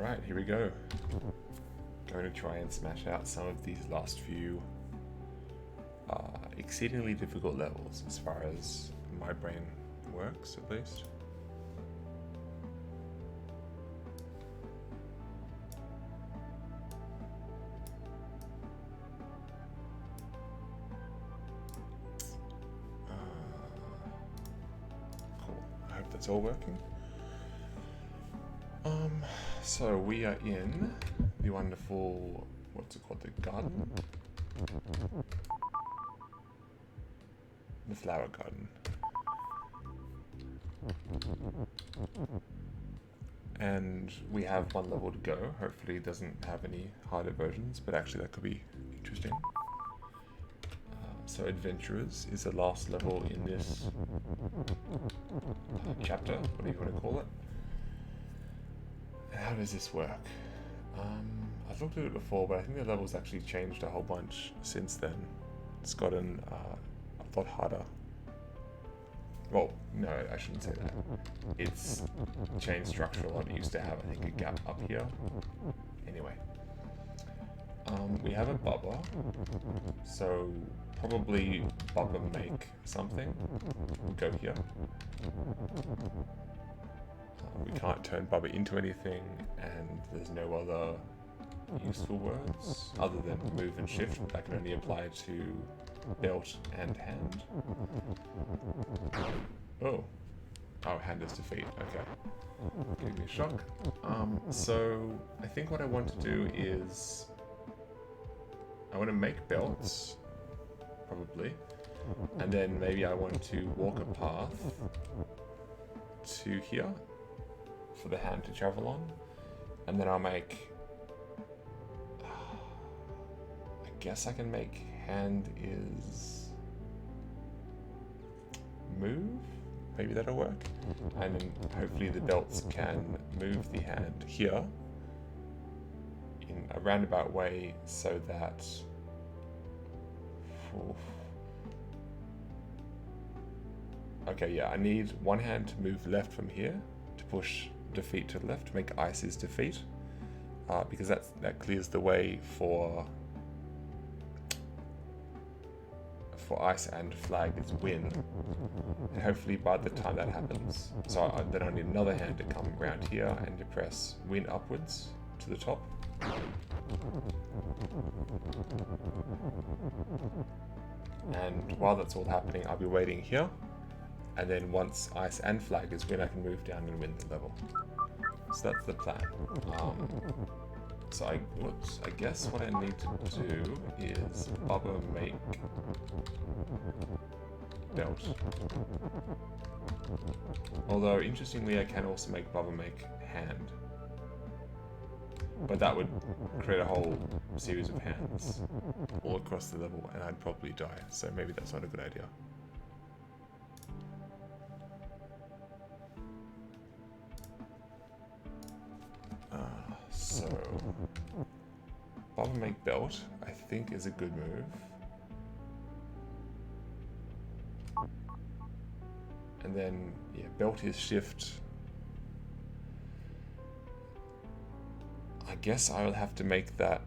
Alright, here we go. Going to try and smash out some of these last few exceedingly difficult levels, as far as my brain works, at least. Cool. I hope that's all working. So we are in the wonderful, what's it called, the garden? The flower garden. And we have one level to go. Hopefully it doesn't have any harder versions, but actually that could be interesting. So Adventurers is the last level in this chapter, whatever you want to call it. How does this work? I've looked at it before, but I think the level's actually changed a whole bunch since then. It's gotten a lot harder. Well, no, I shouldn't say that. It's changed structure a lot. It used to have, I think, a gap up here. Anyway. We have a Bubba. So, probably Bubba make something. We'll go here. We can't turn Bubba into anything, and there's no other useful words other than move and shift. That can only apply to belt and hand. Oh, hand is defeat. Okay, gave me a shock. So I think what I want to do is I want to make belts, probably, and then maybe I want to walk a path to here for the hand to travel on, and then I'll make, I guess I can make hand is move, maybe that'll work, and then hopefully the belts can move the hand here in a roundabout way so that, okay, yeah, I need one hand to move left from here to push defeat to the left, to make ice is defeat, because that clears the way for ice, and flag is win, and hopefully by the time that happens, so then I need another hand to come around here and to press win upwards to the top. And while that's all happening, I'll be waiting here, and then once ice and flag is win, I can move down and win the level. So that's the plan. So I guess what I need to do is Bubba make belt. Although interestingly, I can also make Bubba make hand, but that would create a whole series of hands all across the level, and I'd probably die. So maybe that's not a good idea. So, Bubba make belt, I think, is a good move. And then, yeah, belt is shift. I guess I will have to make that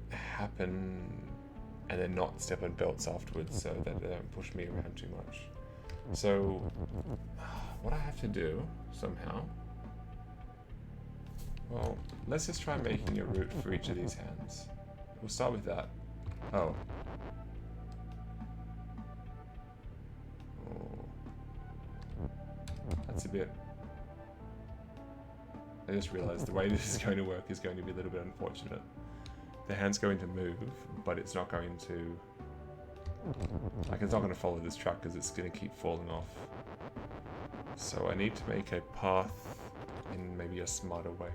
happen and then not step on belts afterwards so that they don't push me around too much. So, what I have to do, somehow, well, let's just try making a route for each of these hands. We'll start with that. Oh. That's a bit... I just realized the way this is going to work is going to be a little bit unfortunate. The hand's going to move, but it's not going to... Like, it's not going to follow this track because it's going to keep falling off. So I need to make a path in maybe a smarter way.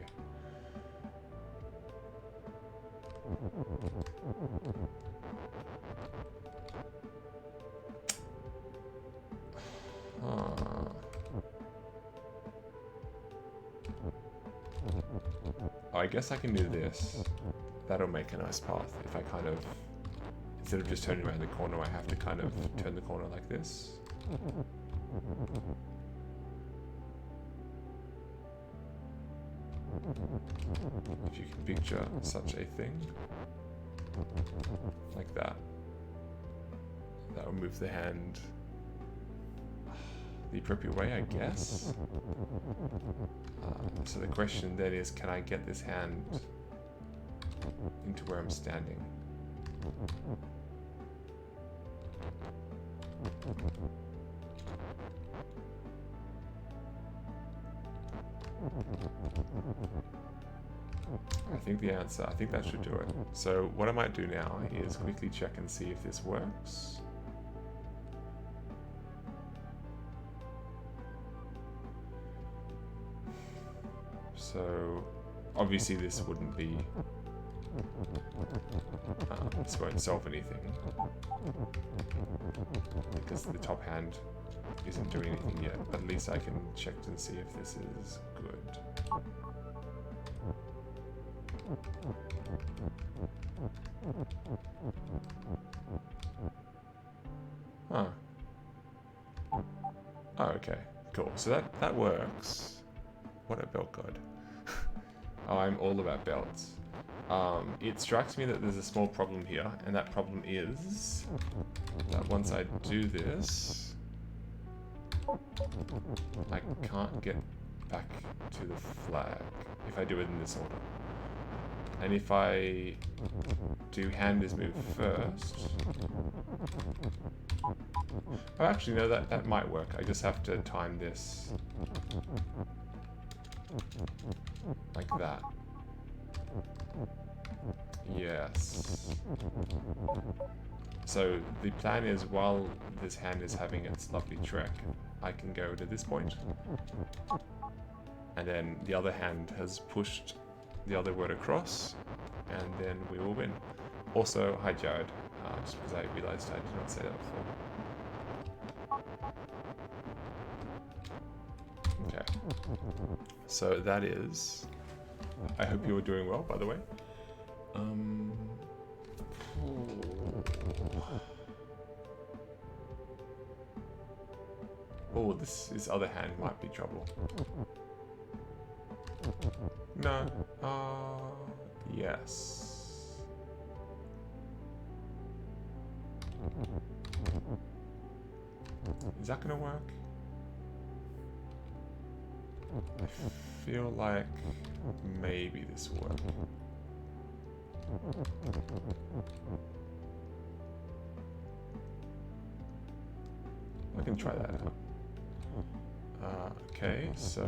I guess I can do this. That'll make a nice path if I kind of, instead of just turning around the corner, I have to kind of turn the corner like this. If you can picture such a thing. Like that. That will move the hand the appropriate way, I guess. So the question then is, can I get this hand into where I'm standing? I think the answer, I think that should do it. So what I might do now is quickly check and see if this works. So obviously this wouldn't be, this won't solve anything because the top hand isn't doing anything yet, but at least I can check and see if this is good. Huh. Oh, okay, cool. So that works. What a belt god. I'm all about belts. It strikes me that there's a small problem here, and that problem is that once I do this, I can't get back to the flag if I do it in this order. And if I do hand is move first... Oh, actually, no, that might work. I just have to time this like that. Yes. So the plan is, while this hand is having its lovely trek, I can go to this point, and then the other hand has pushed the other word across, and then we will win. Also, hi Jared, just because I realized I did not say that before. Okay, so that is, I hope you were doing well, by the way. Oh, this other hand might be trouble. No. Yes. Is that gonna work? I feel like maybe this will work. I can try that out. Okay, so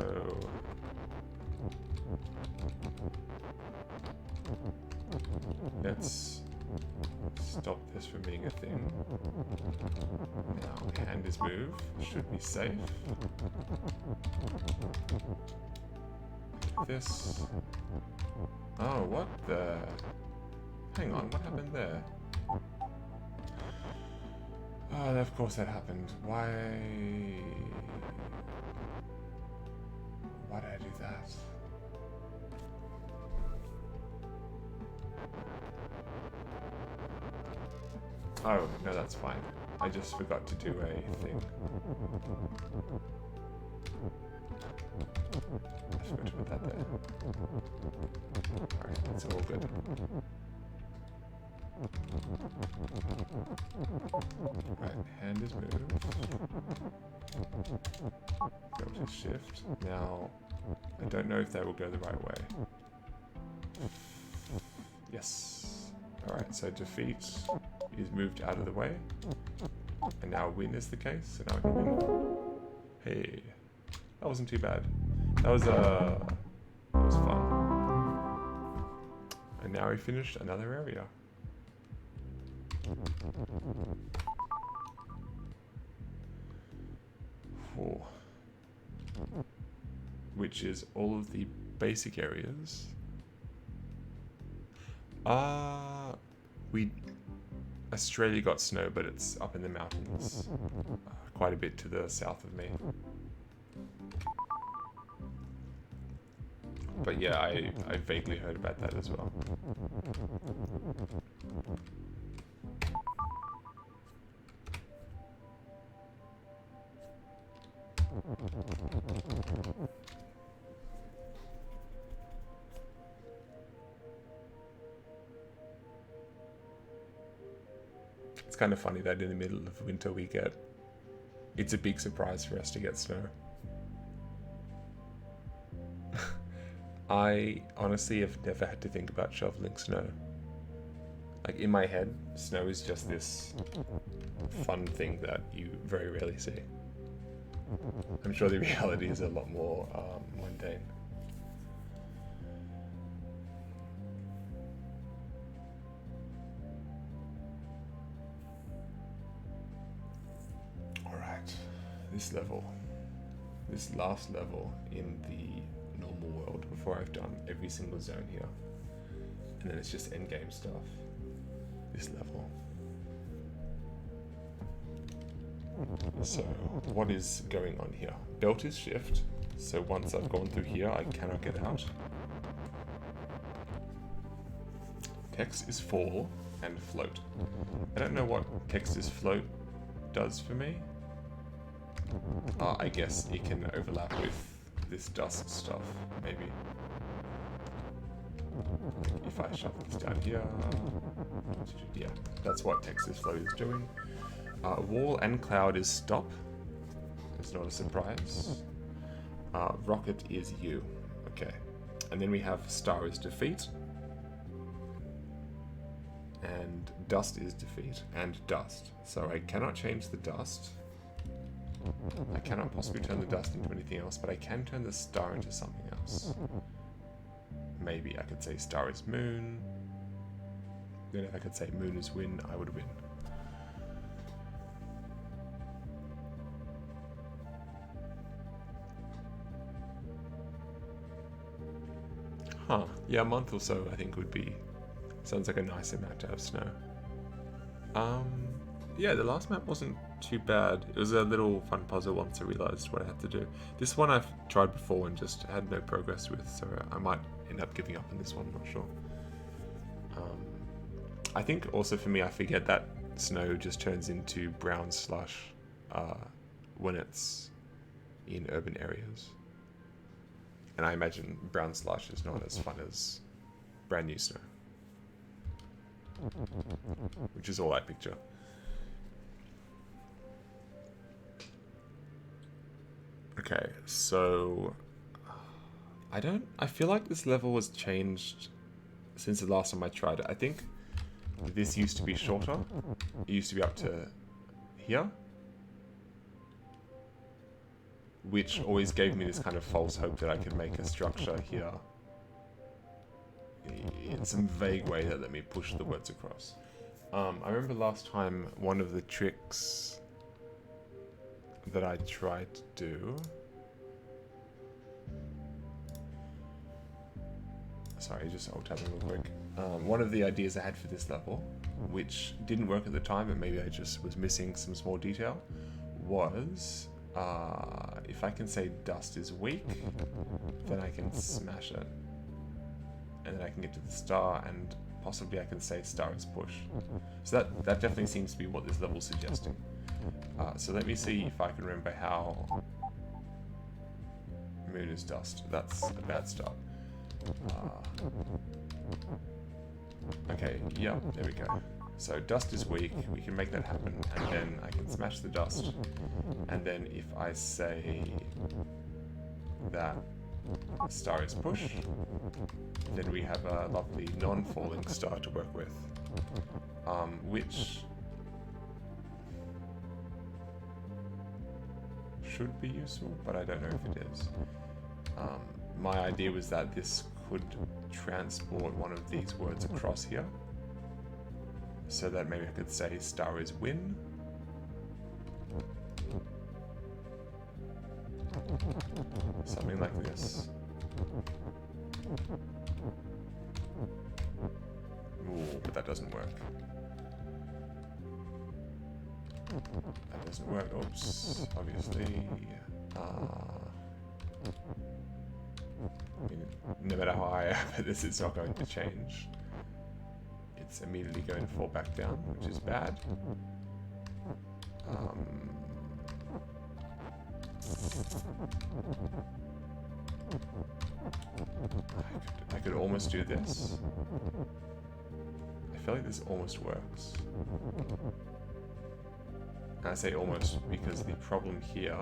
let's stop this from being a thing. Now, hand is moved, should be safe. This. Oh, what the? Hang on, what happened there? Oh, of course that happened. Why did I do that? Oh, no, that's fine. I just forgot to do a thing. I forgot to put that there. Alright, that's all good. Right, hand is moved. Go to shift. Now, I don't know if they will go the right way. Yes. Alright, so defeat is moved out of the way. And now win is the case, so now I can win. Hey, that wasn't too bad. That was fun. And now we finished another area. Oh. Which is all of the basic areas. Australia got snow, but it's up in the mountains, quite a bit to the south of me. But yeah, I vaguely heard about that as well. It's kind of funny that in the middle of winter it's a big surprise for us to get snow. I honestly have never had to think about shoveling snow. Like, in my head, snow is just this fun thing that you very rarely see. I'm sure the reality is a lot more mundane. Alright, this last level in the normal world before I've done every single zone here. And then it's just endgame stuff. This level. So, what is going on here? Belt is shift, so once I've gone through here, I cannot get out. Text is fall and float. I don't know what text is float does for me. I guess it can overlap with this dust stuff, maybe. If I shuffle this down here, yeah, that's what text is float is doing. Wall and cloud is stop. It's not a surprise. Rocket is you. Okay. And then we have star is defeat. And dust is defeat. And dust. So I cannot change the dust. I cannot possibly turn the dust into anything else, but I can turn the star into something else. Maybe I could say star is moon. Then if I could say moon is win, I would win. Huh. Yeah, a month or so I think would be... Sounds like a nice amount to have snow. Yeah, the last map wasn't too bad. It was a little fun puzzle once I realized what I had to do. This one I've tried before and just had no progress with, so I might end up giving up on this one, not sure. I think also for me, I forget that snow just turns into brown slush when it's in urban areas. And I imagine brown slush is not as fun as brand new snow. Which is all I picture. Okay, so I feel like this level was changed since the last time I tried it. I think this used to be shorter. It used to be up to here. Which always gave me this kind of false hope that I could make a structure here in some vague way that let me push the words across. I remember last time one of the tricks that I tried to do... Sorry, just alt-tabbing real quick. One of the ideas I had for this level, which didn't work at the time, but maybe I just was missing some small detail, was if I can say dust is weak, then I can smash it. And then I can get to the star, and possibly I can say star is push. So that definitely seems to be what this level is suggesting. So let me see if I can remember how moon is dust. That's a bad start. Okay, yeah, there we go. So dust is weak, we can make that happen, and then I can smash the dust. And then if I say that star is push, then we have a lovely non-falling star to work with, which should be useful, but I don't know if it is. My idea was that this could transport one of these words across here, so that maybe I could say star is win. Something like this. Ooh, but that doesn't work. That doesn't work. Oops, obviously. I mean, no matter how I have this, it's not going to change. It's immediately going to fall back down, which is bad. I could almost do this. I feel like this almost works. I say almost because the problem here...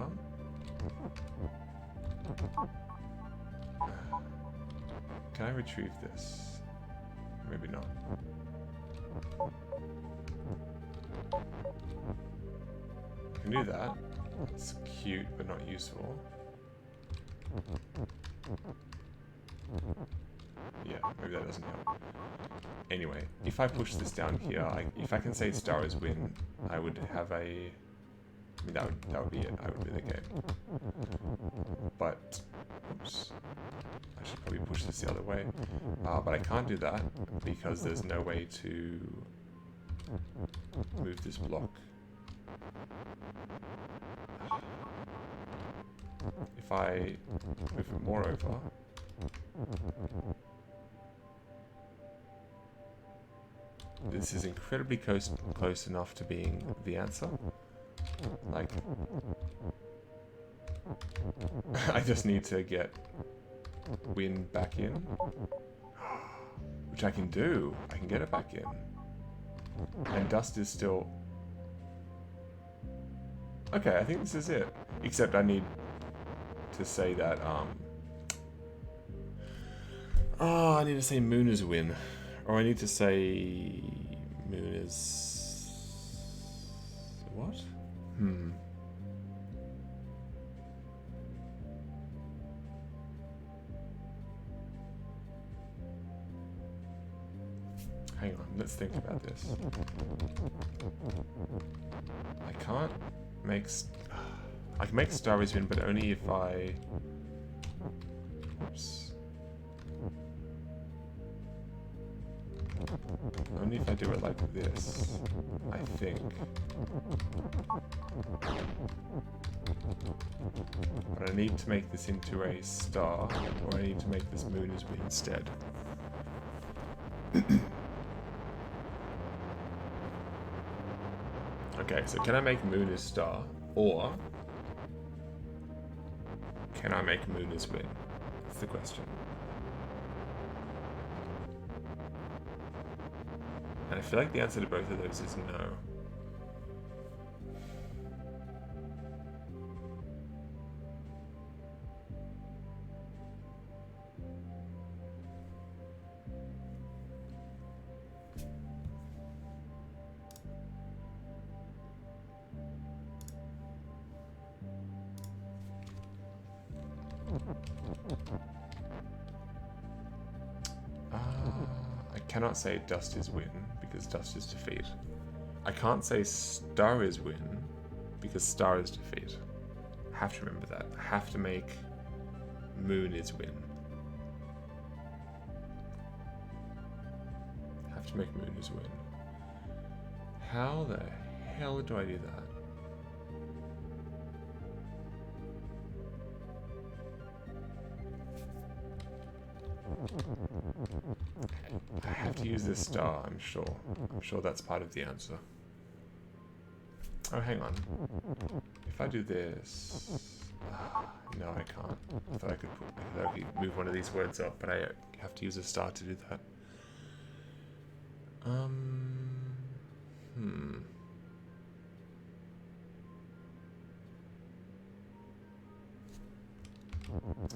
Can I retrieve this? Maybe not. I can do that. It's cute, but not useful. Yeah, maybe that doesn't help. Anyway, if I push this down here, if I can say star is win, I would have a... I mean, that would be it. I would win the game. But... Oops. I should probably push this the other way. But I can't do that because there's no way to move this block. If I move it more over... This is incredibly close enough to being the answer. Like... I just need to get win back in. Which I can do. I can get it back in. And dust is still... Okay, I think this is it. Except I need to say that, Oh, I need to say moon is win. Or I need to say moon is... What? Hang on, let's think about this. I can't make... I can make star is win, but only if I... Oops. Only if I do it like this, I think. But I need to make this into a star, or I need to make this moon as win instead. Okay, so can I make moon as star, or can I make moon as win? That's the question. And I feel like the answer to both of those is no. I cannot say dust is win because dust is defeat. I can't say star is win because star is defeat. I have to remember that. I have to make moon is win. I have to make moon is win. How the hell do I do that? I have to use this star, I'm sure. I'm sure that's part of the answer. Oh, hang on. If I do this... no, I can't. I thought I could move one of these words up, but I have to use a star to do that.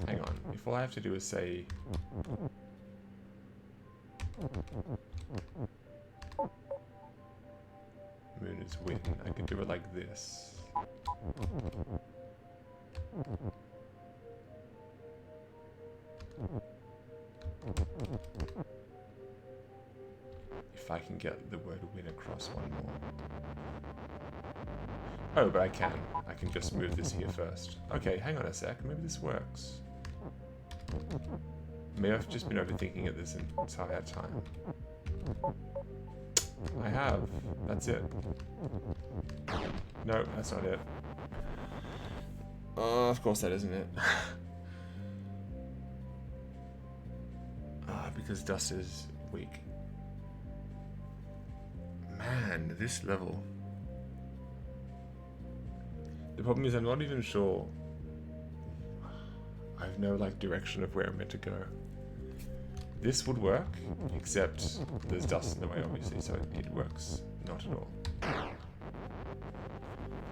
Hang on. If all I have to do is say... moon is win, I can do it like this. If I can get the word win across one more. Oh, but I can. I can just move this here first. Okay, hang on a sec. Maybe this works. Maybe I've just been overthinking it this entire time. I have. That's it. No, that's not it. Of course that isn't it. Because dust is weak. Man, this level. The problem is I'm not even sure. I have no direction of where I'm meant to go. This would work, except there's dust in the way obviously, so it works not at all.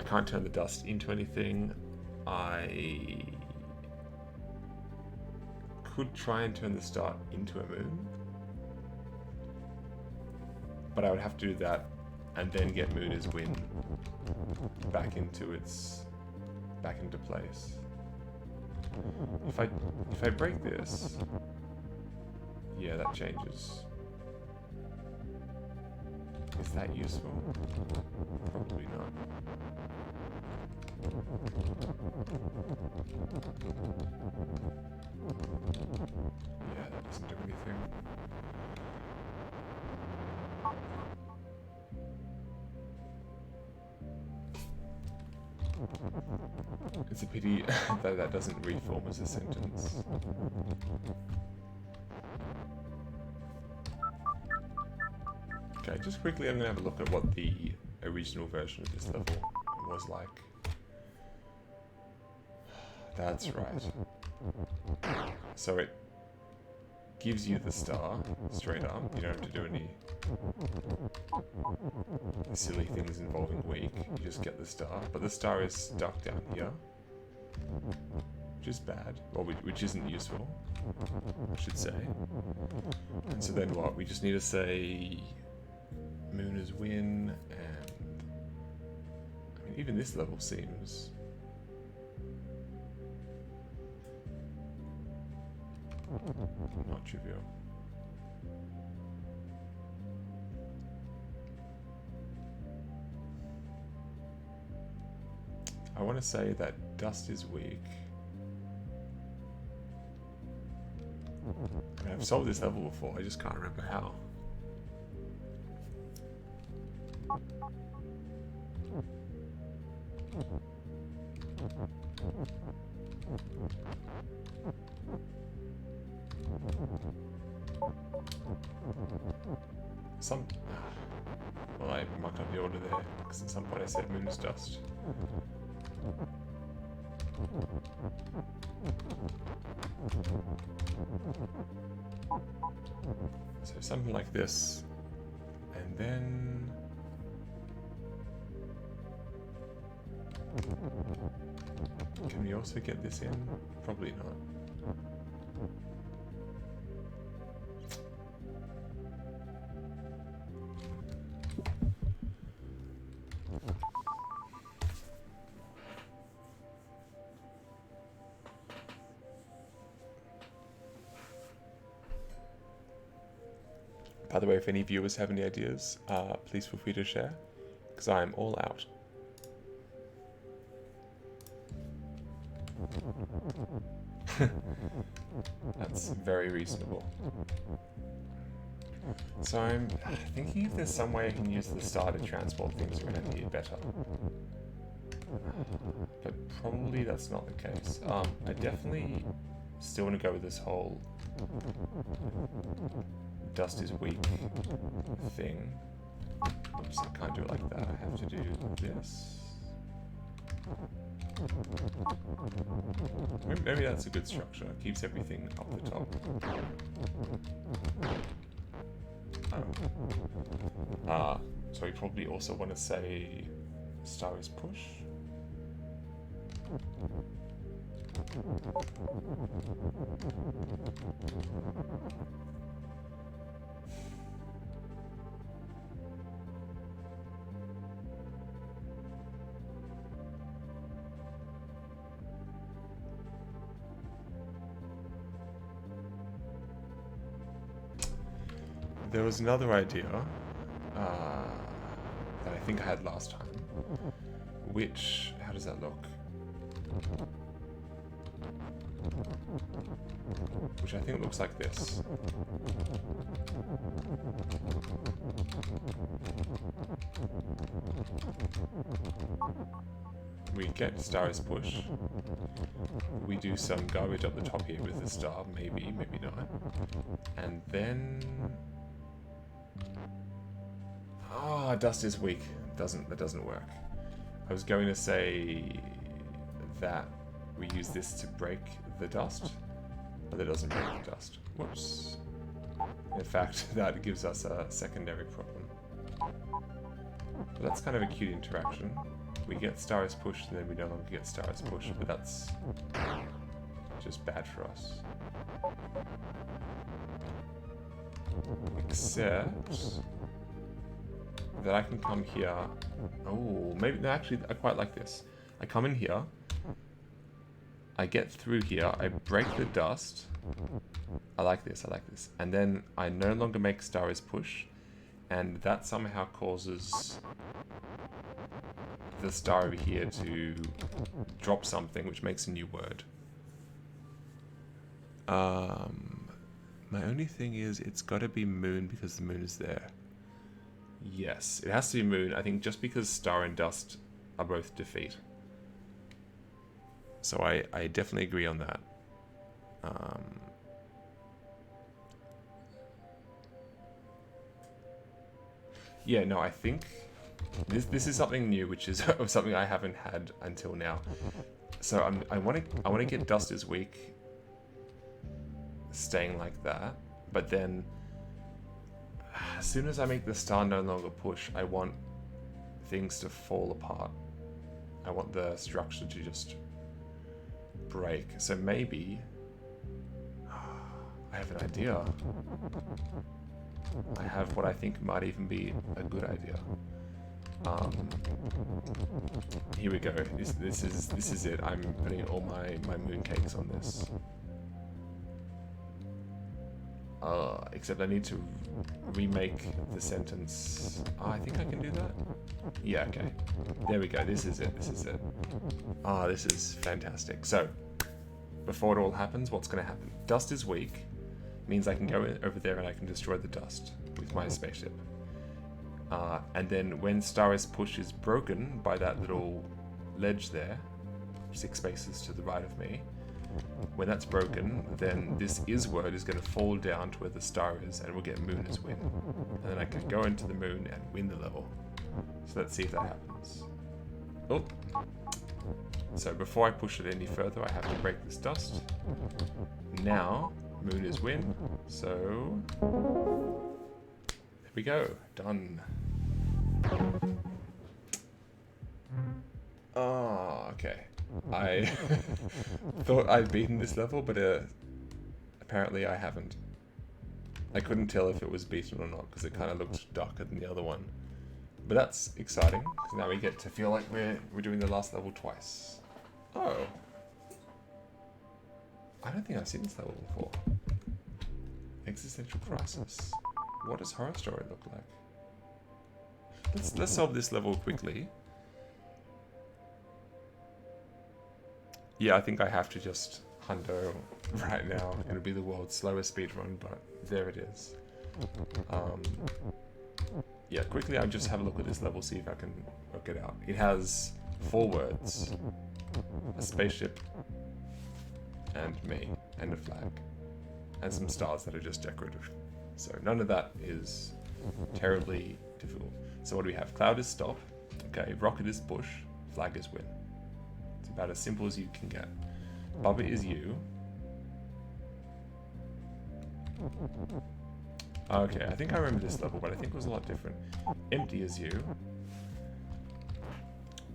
I can't turn the dust into anything. I could try and turn the star into a moon, but I would have to do that and then get moon as wind back into place. If I break this, yeah, that changes. Is that useful? Probably not. Yeah, that doesn't do anything. It's a pity that that doesn't reform as a sentence. Okay, just quickly I'm going to have a look at what the original version of this level was like. That's right. So it gives you the star straight up. You don't have to do any silly things involving weak. You just get the star. But the star is stuck down here, which is bad. Well, which isn't useful, I should say. And so then what? We just need to say moon is win, and I mean, even this level seems not trivial. I want to say that dust is weak. I mean, I've solved this level before, I just can't remember how. Well, I mucked up the order there, because at some point I said moon's dust. So something like this, and then can we also get this in? Probably not. By the way, if any viewers have any ideas, please feel free to share, because I'm all out. That's very reasonable. So I'm thinking if there's some way I can use the star to transport things around here better. But probably that's not the case. I definitely still want to go with this whole dust is weak thing. Oops, I can't do it like that. I have to do this. Maybe that's a good structure. It keeps everything up the top. So we probably also want to say star is push. There was another idea that I think I had last time, which, how does that look? Which I think looks like this. We get star is push. We do some garbage up the top here with the star, maybe, maybe not. And then dust is weak. That doesn't work. I was going to say that we use this to break the dust, but that doesn't break the dust. Whoops. In fact, that gives us a secondary problem. But that's kind of a cute interaction. We get star is pushed, and then we no longer get star is pushed, but that's just bad for us. Except that I can come here. Oh, maybe, no, actually, I quite like this. I come in here, I get through here, I break the dust. I like this, I like this. And then I no longer make star is push, and that somehow causes the star over here to drop something, which makes a new word. My only thing is, it's got to be moon because the moon is there. Yes, it has to be moon, I think, just because star and dust are both defeat. So I definitely agree on that. Yeah, no, I think this is something new, which is something I haven't had until now. So I want to get dust is weak, staying like that, but then as soon as I make the star no longer push, I want things to fall apart. I want the structure to just break. So maybe I have an idea. I have what I think might even be a good idea. Here we go. This is it. I'm putting all my mooncakes on this. Except I need to remake the sentence. Oh, I think I can do that. Yeah, okay. There we go. This is it. This is it. Ah, this is fantastic. So, before it all happens, what's going to happen? Dust is weak. Means I can go over there and I can destroy the dust with my spaceship. And then when star is push is broken by that little ledge there, 6 spaces to the right of me, when that's broken, then this is word is going to fall down to where the star is, and we'll get moon as win. And then I can go into the moon and win the level. So let's see if that happens. Oh. So before I push it any further, I have to break this dust. Now, moon is win. So there we go. Done. Oh, okay. I thought I'd beaten this level, but apparently I haven't. I couldn't tell if it was beaten or not because it kind of looked darker than the other one. But that's exciting because now we get to feel like we're doing the last level twice. Oh. I don't think I've seen this level before. Existential crisis. What does horror story look like? Let's solve this level quickly. Yeah, I think I have to just hundo right now. It'll be the world's slowest speedrun, but there it is. Yeah, quickly I'll just have a look at this level, see if I can work it out. It has 4 words. A spaceship, and me, and a flag. And some stars that are just decorative. So none of that is terribly difficult. So what do we have? Cloud is stop. Okay, rocket is push. Flag is win. It's about as simple as you can get. Bubba is you. Okay, I think I remember this level, but I think it was a lot different. Empty is you.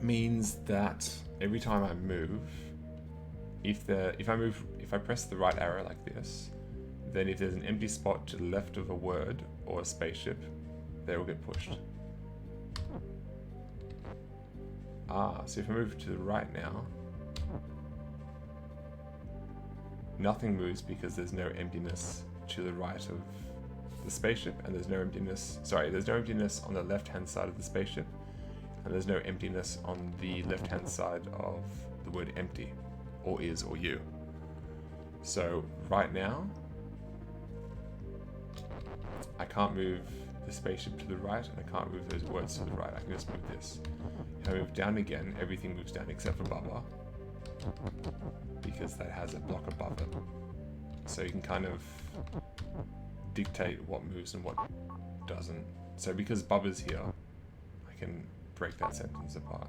Means that every time I move, if I press the right arrow like this, then if there's an empty spot to the left of a word or a spaceship, they will get pushed. So if I move to the right now, nothing moves because there's no emptiness to the right of the spaceship, and there's no emptiness on the left-hand side of the spaceship, and there's no emptiness on the left-hand side of the word empty, or is, or you. So right now, I can't move the spaceship to the right, and I can't move those words to the right. I can just move this. If I move down again, everything moves down except for Bubba, because that has a block above it. So you can kind of dictate what moves and what doesn't. So because Bubba's here, I can break that sentence apart.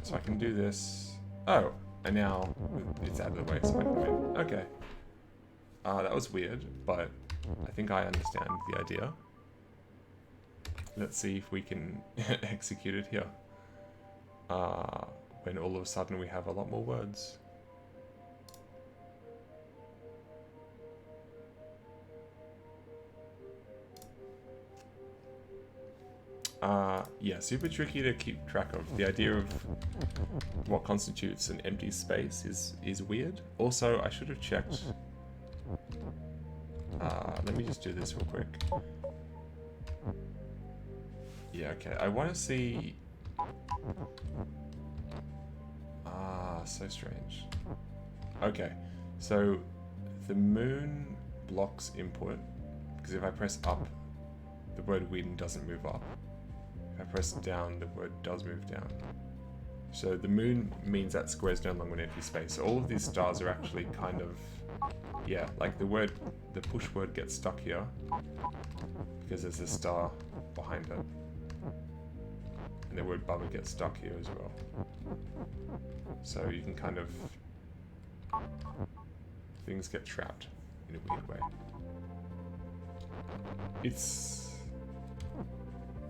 So I can do this. Oh, and now it's out of the way, so I can win. Okay. That was weird, but I think I understand the idea. let's see if we can execute it here. When all of a sudden we have a lot more words. Yeah, super tricky to keep track of. The idea of what constitutes an empty space is weird. Also, I should have checked. Let me just do this real quick. Yeah, okay. I want to see... so strange. Okay, so the moon blocks input, because if I press up, the word win doesn't move up. If I press down, the word does move down. So the moon means that square is no longer an empty space. So all of these stars are actually kind of, yeah, like the push word gets stuck here because there's a star behind it. And the word Bubba gets stuck here as well. So you can kind of, things get trapped in a weird way. It's,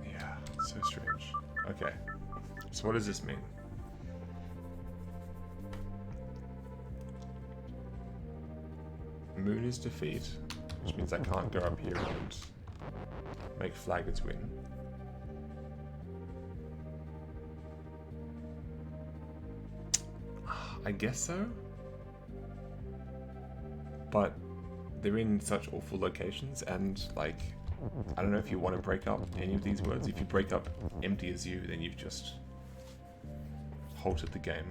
yeah, so strange. Okay, so what does this mean? Moon is defeat, which means I can't go up here and make flaggers win. I guess so, but they're in such awful locations, and like, I don't know if you want to break up any of these words. If you break up empty as you, then you've just halted the game.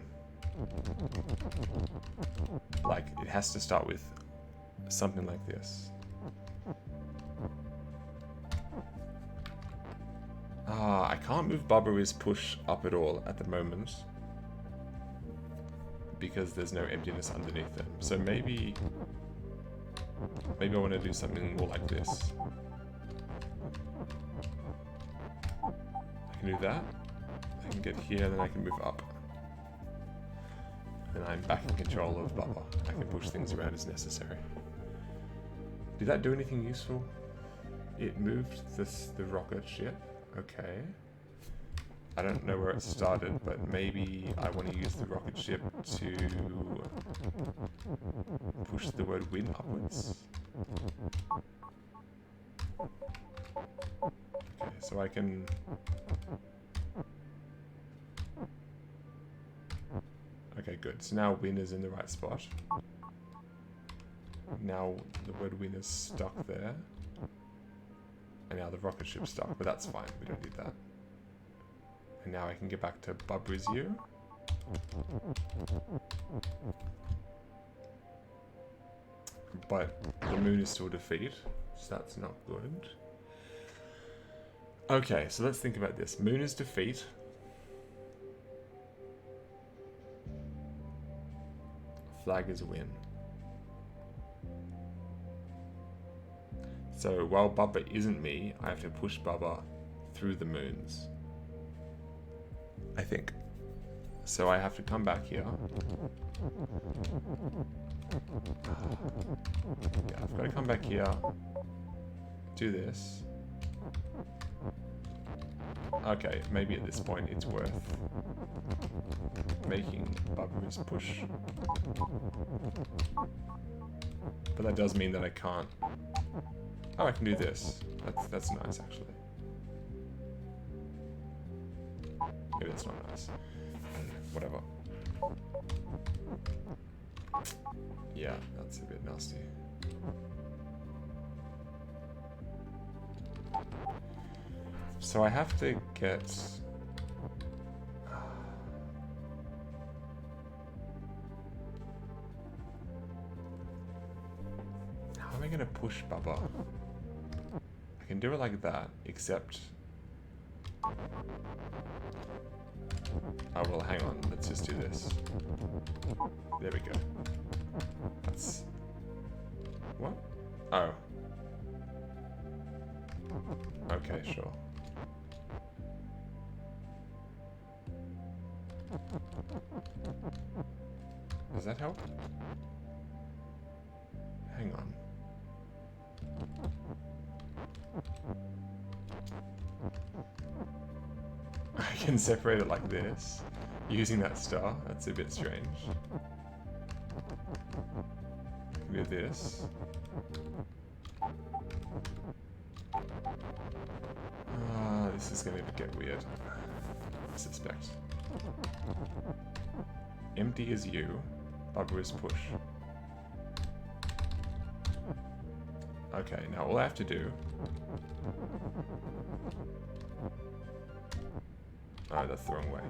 Like, it has to start with something like this. I can't move Barbara's push up at all at the moment, because there's no emptiness underneath them. So maybe I want to do something more like this. I can do that. I can get here, then I can move up. Then I'm back in control of Bubba. I can push things around as necessary. Did that do anything useful? It moved the rocket ship. Okay. I don't know where it started, but maybe I want to use the rocket ship to push the word win upwards. Okay, so I can... Okay, good. So now win is in the right spot. Now the word win is stuck there. And now the rocket ship's stuck, but that's fine. We don't need that. And now I can get back to Bubrizio. But the moon is still defeat, so that's not good. Okay, so let's think about this. Moon is defeat. Flag is win. So while Bubba isn't me, I have to push Bubba through the moons. I think. So I have to come back here. Yeah, I've got to come back here. Do this. Okay, maybe at this point it's worth making Bubba's push. But that does mean that I can't. Oh, I can do this. That's nice, actually. Maybe that's not nice. Whatever. Yeah, that's a bit nasty. So I have to get... How am I going to push Bubba? I can do it like that, except... Oh, well, hang on. Let's just do this. There we go. That's... What? Oh. Okay, sure. Does that help? Hang on. can separate it like this, using that star. That's a bit strange. Do this. This is going to get weird, I suspect. Empty is you, bubble is push. Okay, now all I have to do... Oh, that's the wrong way.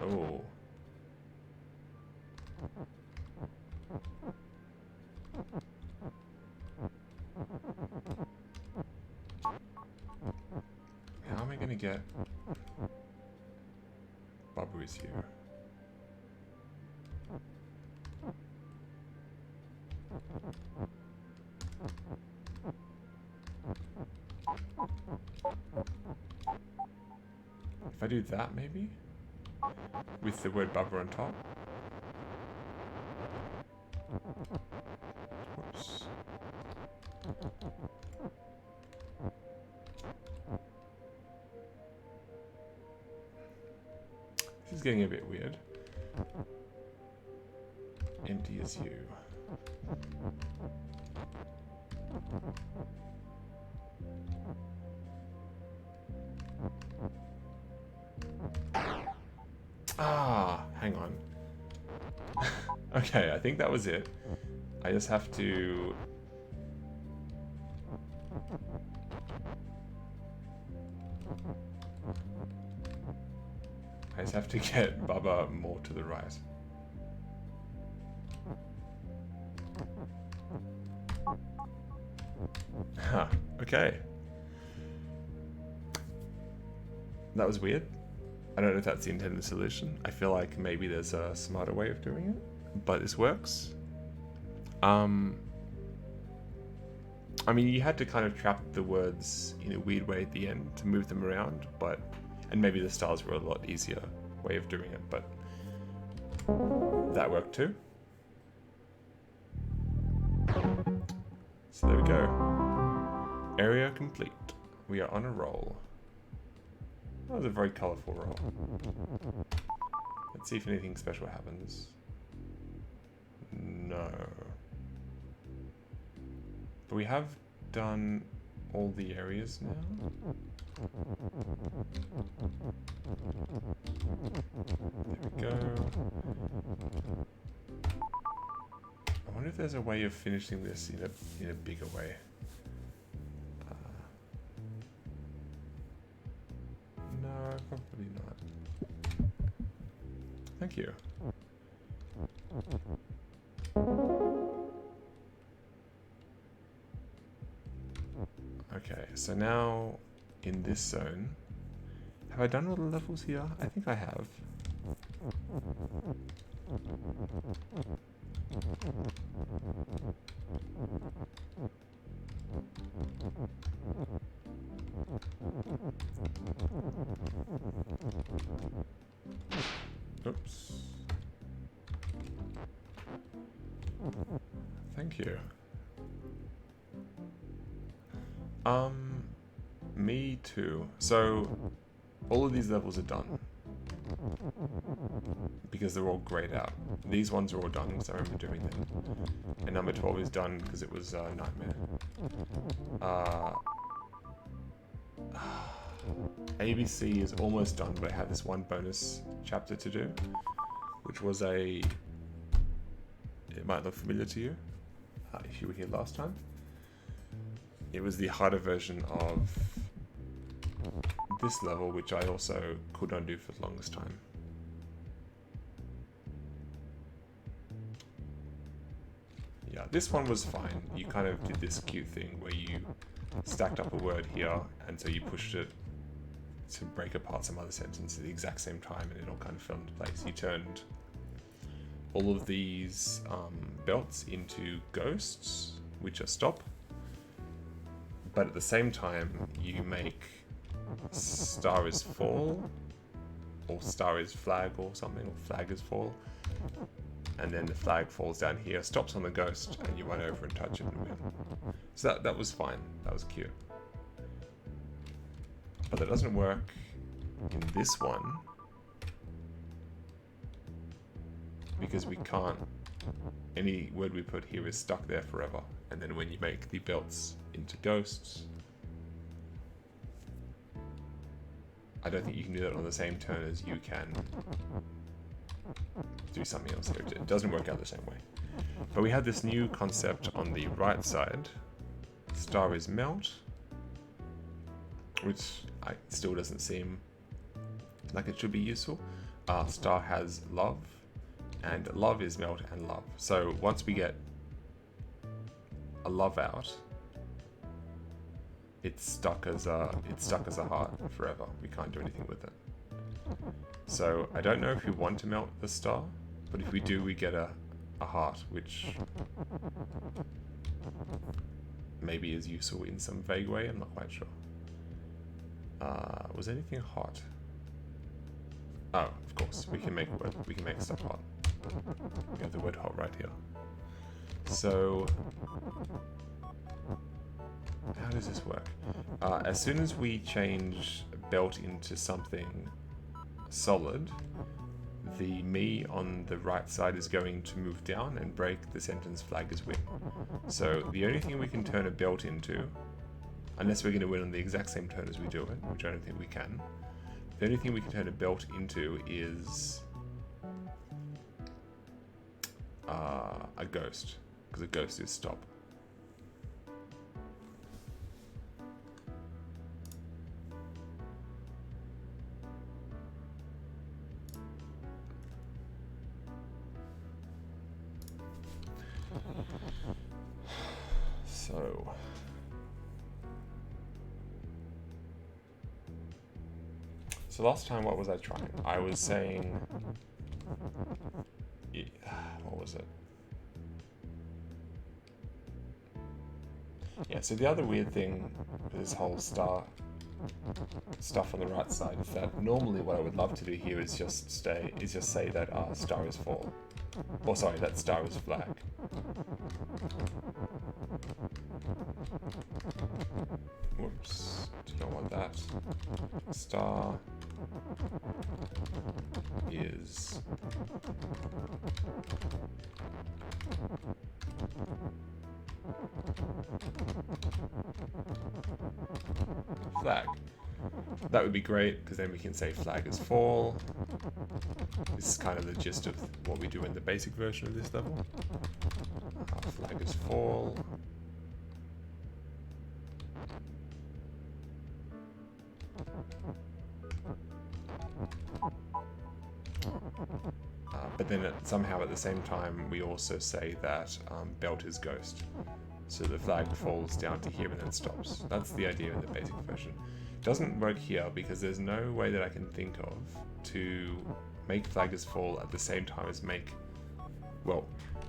Oh. How am I gonna get Bubbles here? If I do that, maybe? With the word bubble on top? Whoops. This is getting a bit weird. Empty as you. Ah, hang on. Okay, I think that was it. I just have to... get Bubba more to the right. Huh, okay. That was weird. I don't know if that's the intended solution. I feel like maybe there's a smarter way of doing it, but this works. I mean, you had to kind of trap the words in a weird way at the end to move them around, and maybe the stars were a lot easier way of doing it, but that worked too. So there we go. Area complete. We are on a roll. That was a very colourful roll. Let's see if anything special happens. No. But we have done all the areas now. There we go. I wonder if there's a way of finishing this in a bigger way. No, probably not. Thank you. Okay, so now in this zone, have I done all the levels here? I think I have. Oops. Thank you. Me too. So, all of these levels are done. Because they're all grayed out. These ones are all done because I remember doing them. And number 12 is done because it was a nightmare. ABC is almost done, but I had this one bonus chapter to do, which was it might look familiar to you, if you were here last time. It was the harder version of this level, which I also could not do for the longest time. Yeah, this one was fine. You kind of did this cute thing where you stacked up a word here, and so you pushed it to break apart some other sentence at the exact same time, and it all kind of fell into place. You turned all of these belts into ghosts, which are stop, but at the same time you make star is fall, or star is flag or something, or flag is fall, and then the flag falls down here, stops on the ghost, and you run over and touch it and win. So that was fine, that was cute. But that doesn't work in this one, because we can't, any word we put here is stuck there forever. And then when you make the belts into ghosts, I don't think you can do that on the same turn as you can do something else here. It doesn't work out the same way. But we have this new concept on the right side. Star is melt, which still doesn't seem like it should be useful. Star has love, and love is melt and love. So once we get a love out, it's stuck as a heart forever. We can't do anything with it. So I don't know if we want to melt the star, but if we do, we get a heart, which maybe is useful in some vague way. I'm not quite sure. Was anything hot? Oh, of course, we can make stuff hot. We have the word hot right here. So how does this work? As soon as we change belt into something solid, the me on the right side is going to move down and break the sentence flag is win. So the only thing we can turn a belt into, unless we're going to win on the exact same turn as we do it, which I don't think we can, the only thing we can turn a belt into is a ghost, because a ghost is stop. So last time, what was I trying? I was saying, what was it? Yeah, so the other weird thing with this whole star stuff on the right side is that normally what I would love to do here is just say that star is fall. Or sorry, that star is flag. Whoops, do not want that. Star is flag. That would be great, because then we can say flag is fall. This is kind of the gist of what we do in the basic version of this level. Flag is fall. But then somehow at the same time we also say that belt is ghost. So the flag falls down to here and then stops. That's the idea in the basic version. Doesn't work here because there's no way that I can think of to make flag is fall at the same time as make, well,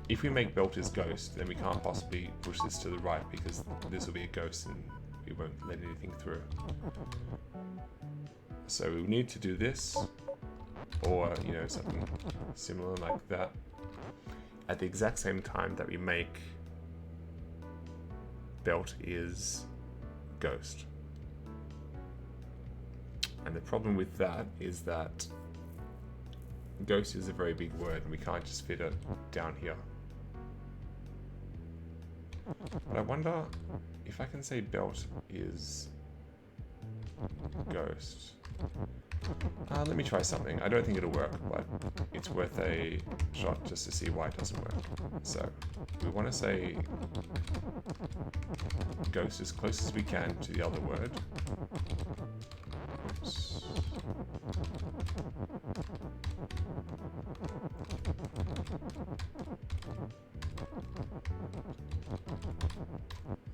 if we make belt is ghost, then we can't possibly push this to the right because this will be a ghost and we won't let anything through. So we need to do this, or something similar like that, at the exact same time that we make belt is ghost. And the problem with that is that ghost is a very big word and we can't just fit it down here. But I wonder if I can say belt is ghost. Let me try something. I don't think it'll work, but it's worth a shot just to see why it doesn't work. So we want to say ghost as close as we can to the other word. Oops.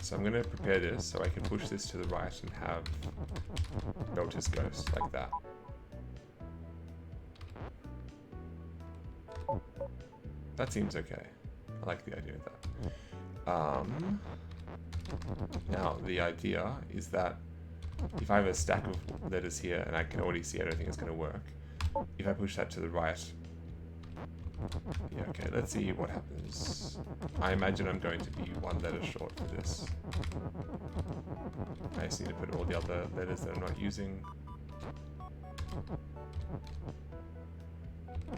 So I'm going to prepare this so I can push this to the right and have belt is ghost like that. That seems okay. I like the idea of that. Now the idea is that if I have a stack of letters here and I can already see I don't think it's going to work, if I push that to the right, yeah, okay, let's see what happens. I imagine I'm going to be one letter short for this. I just need to put all the other letters that I'm not using.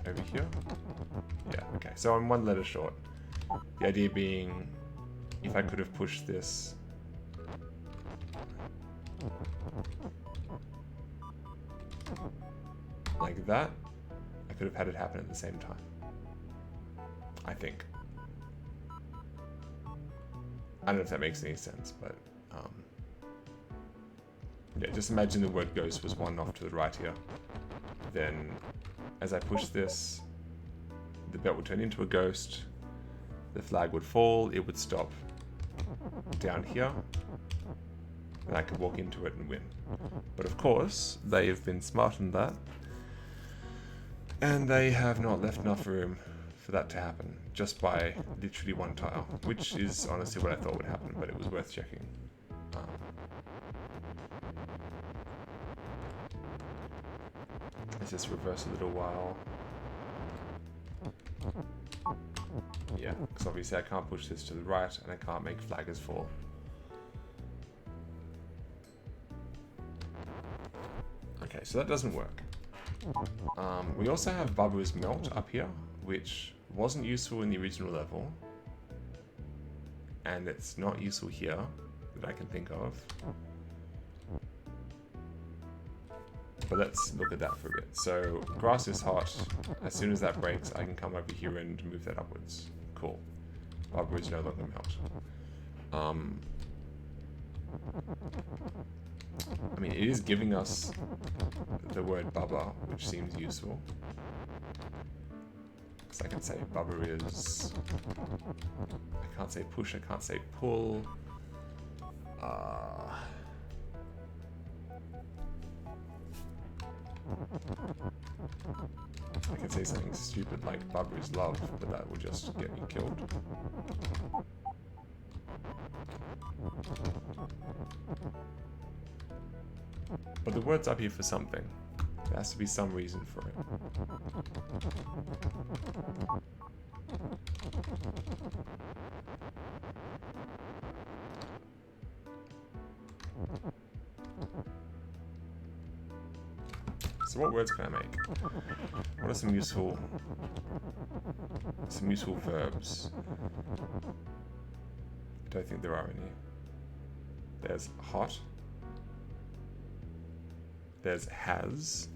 Over here? Yeah, okay. So I'm one letter short. The idea being, if I could have pushed this like that, I could have had it happen at the same time. I think. I don't know if that makes any sense, but yeah, just imagine the word ghost was one off to the right here. Then as I push this, the belt would turn into a ghost, the flag would fall, it would stop down here, and I could walk into it and win. But of course, they have been smart in that, and they have not left enough room for that to happen, just by literally one tile, which is honestly what I thought would happen, but it was worth checking. Let's just reverse a little while. Yeah, because obviously I can't push this to the right, and I can't make flaggers fall. Okay, so that doesn't work. We also have Babu's Melt up here, which wasn't useful in the original level, and it's not useful here that I can think of. But let's look at that for a bit. So grass is hot. As soon as that breaks, I can come over here and move that upwards. Cool. Babu is no longer melt. I mean, it is giving us the word Baba, which seems useful. Because I can say Baba is... I can't say push, I can't say pull. I could say something stupid like Baba is love, but that would just get me killed. But the word's up here for something. There has to be some reason for it. So what words can I make? What are some useful verbs? I don't think there are any. There's hot. There's has.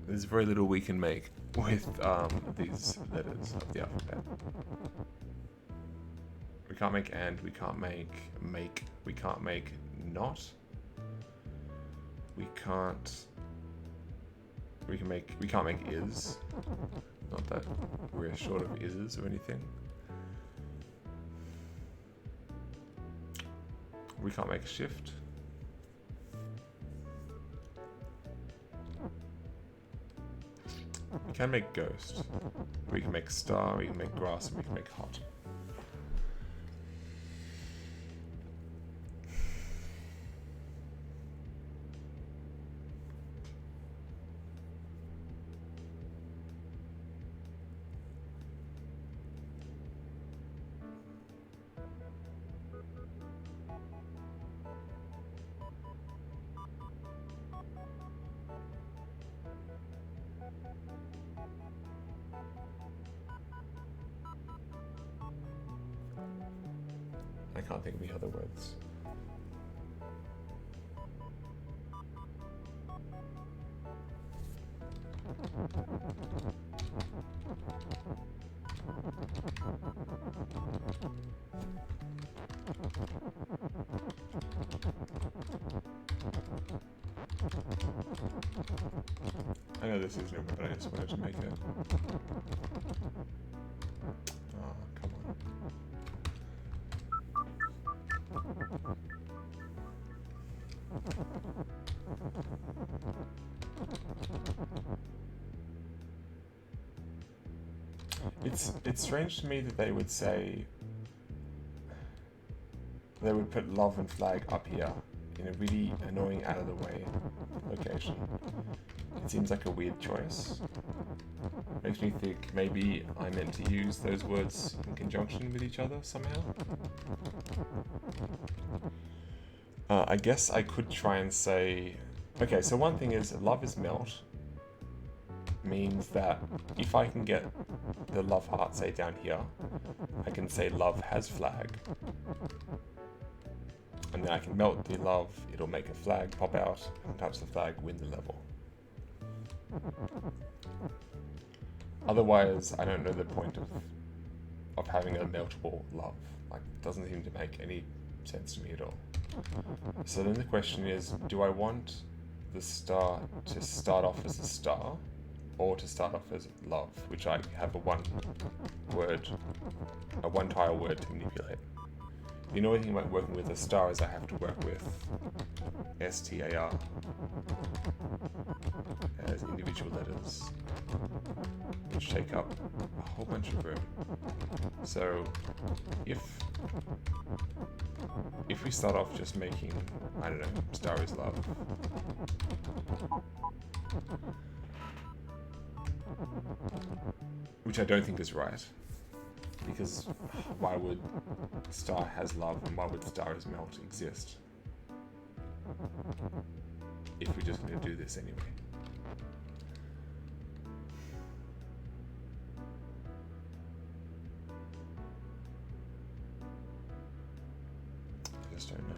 There's very little we can make with these letters of the alphabet. We can't make and, we can't make, we can't make not. We can't make is. Not that we're short of is's or anything. We can't make a shift. We can make ghost. We can make star, we can make grass, and we can make hot. I can't think of the other words. I know this is new, but I just wanted to make it. Oh, come on. It's strange to me that they would say they would put love and flag up here in a really annoying out of the way location. It seems like a weird choice. Makes me think maybe I meant to use those words in conjunction with each other somehow. I guess I could try and say... Okay, so one thing is love is melt means that if I can get the love heart, say, down here, I can say love has flag. And then I can melt the love, it'll make a flag pop out, and touch the flag, win the level. Otherwise, I don't know the point of having a meltable love. Like, it doesn't seem to make any sense to me at all. So then the question is, do I want the star to start off as a star, or to start off as love, which I have a one tile word to manipulate. The annoying thing about working with a star is I have to work with STAR as individual letters, which take up a whole bunch of room. So if we start off just making, I don't know, star is love, which I don't think is right, because why would star has love and why would star is melt exist if we're just going to do this anyway? I just don't know.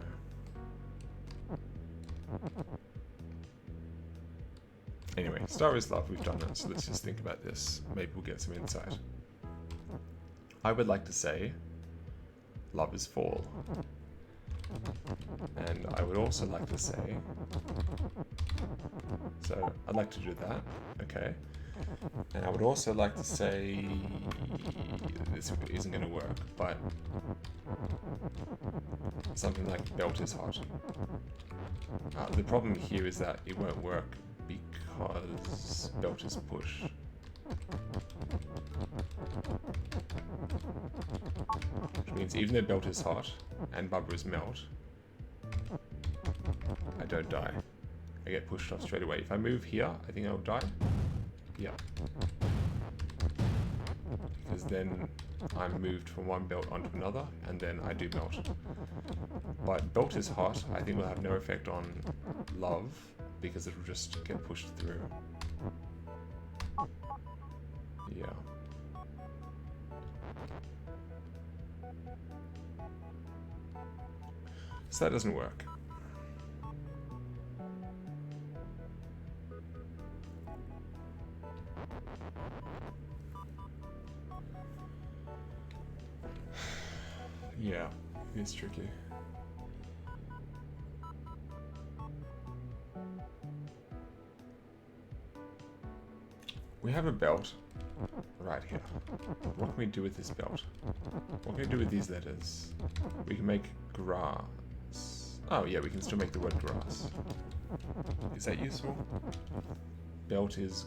Anyway, star is love, we've done that, so let's just think about this. Maybe we'll get some insight. I would like to say love is fall. And I would also like to say, so I'd like to do that, okay. And I would also like to say, this isn't going to work, but something like belt is hot. The problem here is that it won't work because belt is push. Which means even though belt is hot and bubba is melt, I don't die. I get pushed off straight away. If I move here, I think I'll die. Yeah. Because then I'm moved from one belt onto another, and then I do melt. But belt is hot, I think will have no effect on love, because it'll just get pushed through. Yeah. So that doesn't work. Yeah, it's tricky. We have a belt right here. What can we do with this belt? What can we do with these letters? We can make grass. Oh yeah, we can still make the word grass. Is that useful? Belt is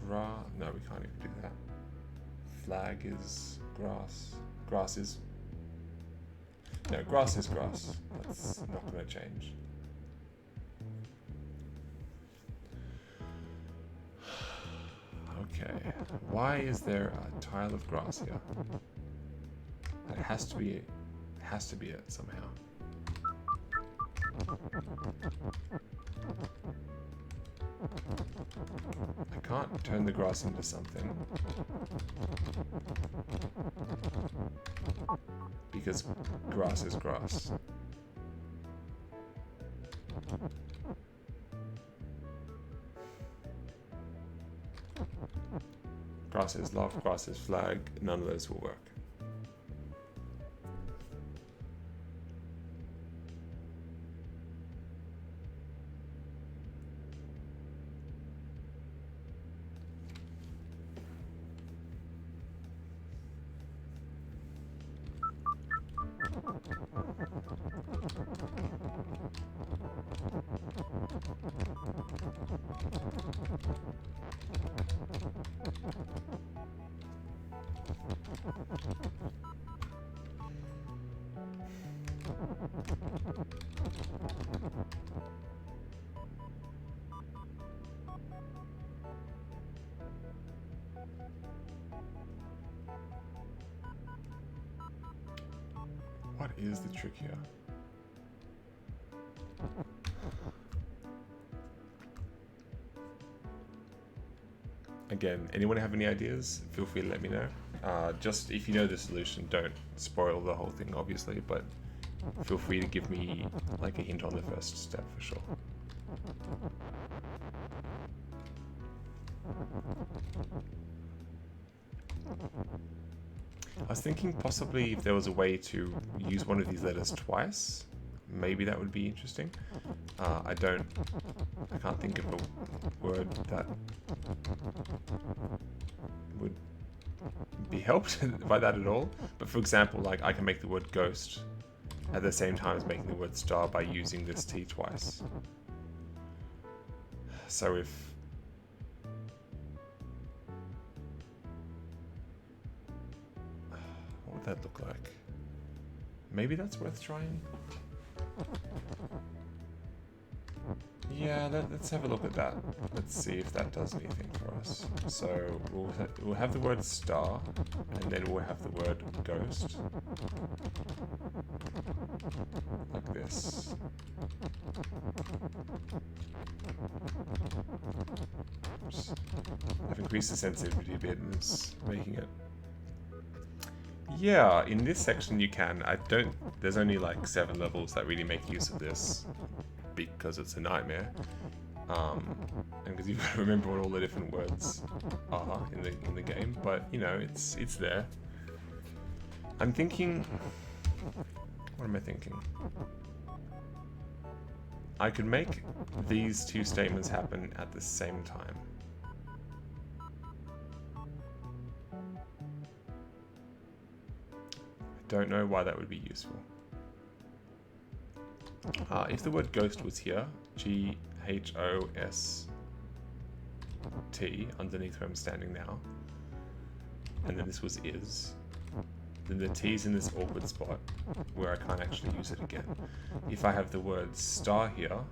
grass. No, we can't even do that. Flag is grass. Grass is... No, grass is grass. That's not going to change. Okay, why is there a tile of grass here? It has to be it somehow. I can't turn the grass into something because grass is grass. Grass is love, grass is flag, none of those will work. is the trick here. Again, anyone have any ideas? Feel free to let me know. Just if you know the solution, don't spoil the whole thing, obviously, but feel free to give me like a hint on the first step for sure. I was thinking possibly if there was a way to use one of these letters twice, maybe that would be interesting. I can't think of a word that would be helped by that at all. But for example, like I can make the word ghost at the same time as making the word star by using this T twice. So if what would that look like? Maybe that's worth trying. Yeah, let's have a look at that. Let's see if that does anything for us. So we'll have the word star, and then we'll have the word ghost. Like this. Oops. I've increased the sensitivity a bit and it's making it. Yeah, in this section you can. There's only like 7 levels that really make use of this because it's a nightmare. And because you've got to remember what all the different words are in the game, but you know, it's there. I'm thinking, what am I thinking? I could make these 2 statements happen at the same time. Don't know why that would be useful. If the word ghost was here, Ghost underneath where I'm standing now, and then this was is, then the T's in this awkward spot where I can't actually use it again. If I have the word star here,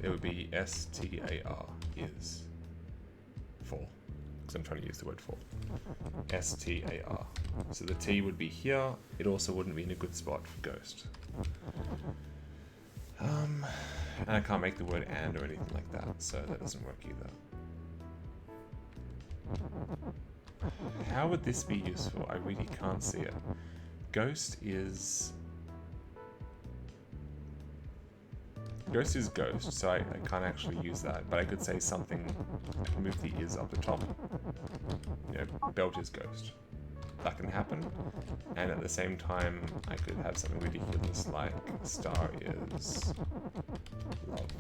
it would be S-T-A-R, is, for. I'm trying to use the word for. S-T-A-R. So the T would be here. It also wouldn't be in a good spot for ghost. And I can't make the word and or anything like that, so that doesn't work either. How would this be useful? I really can't see it. Ghost is ghost, so I can't actually use that, but I could say something, I can move the is up the top. You know, belt is ghost. That can happen, and at the same time, I could have something ridiculous like star is love.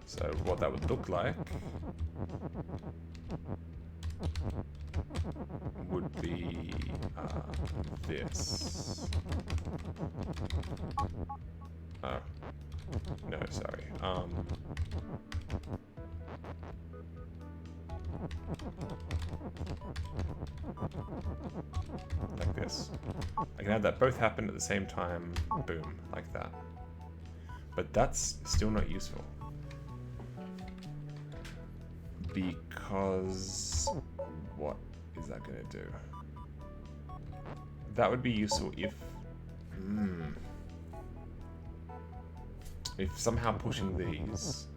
So what that would look like would be this. Oh. No, sorry. Like this. I can have that both happen at the same time. Boom, like that. But that's still not useful. Because what is that going to do? That would be useful if somehow pushing these,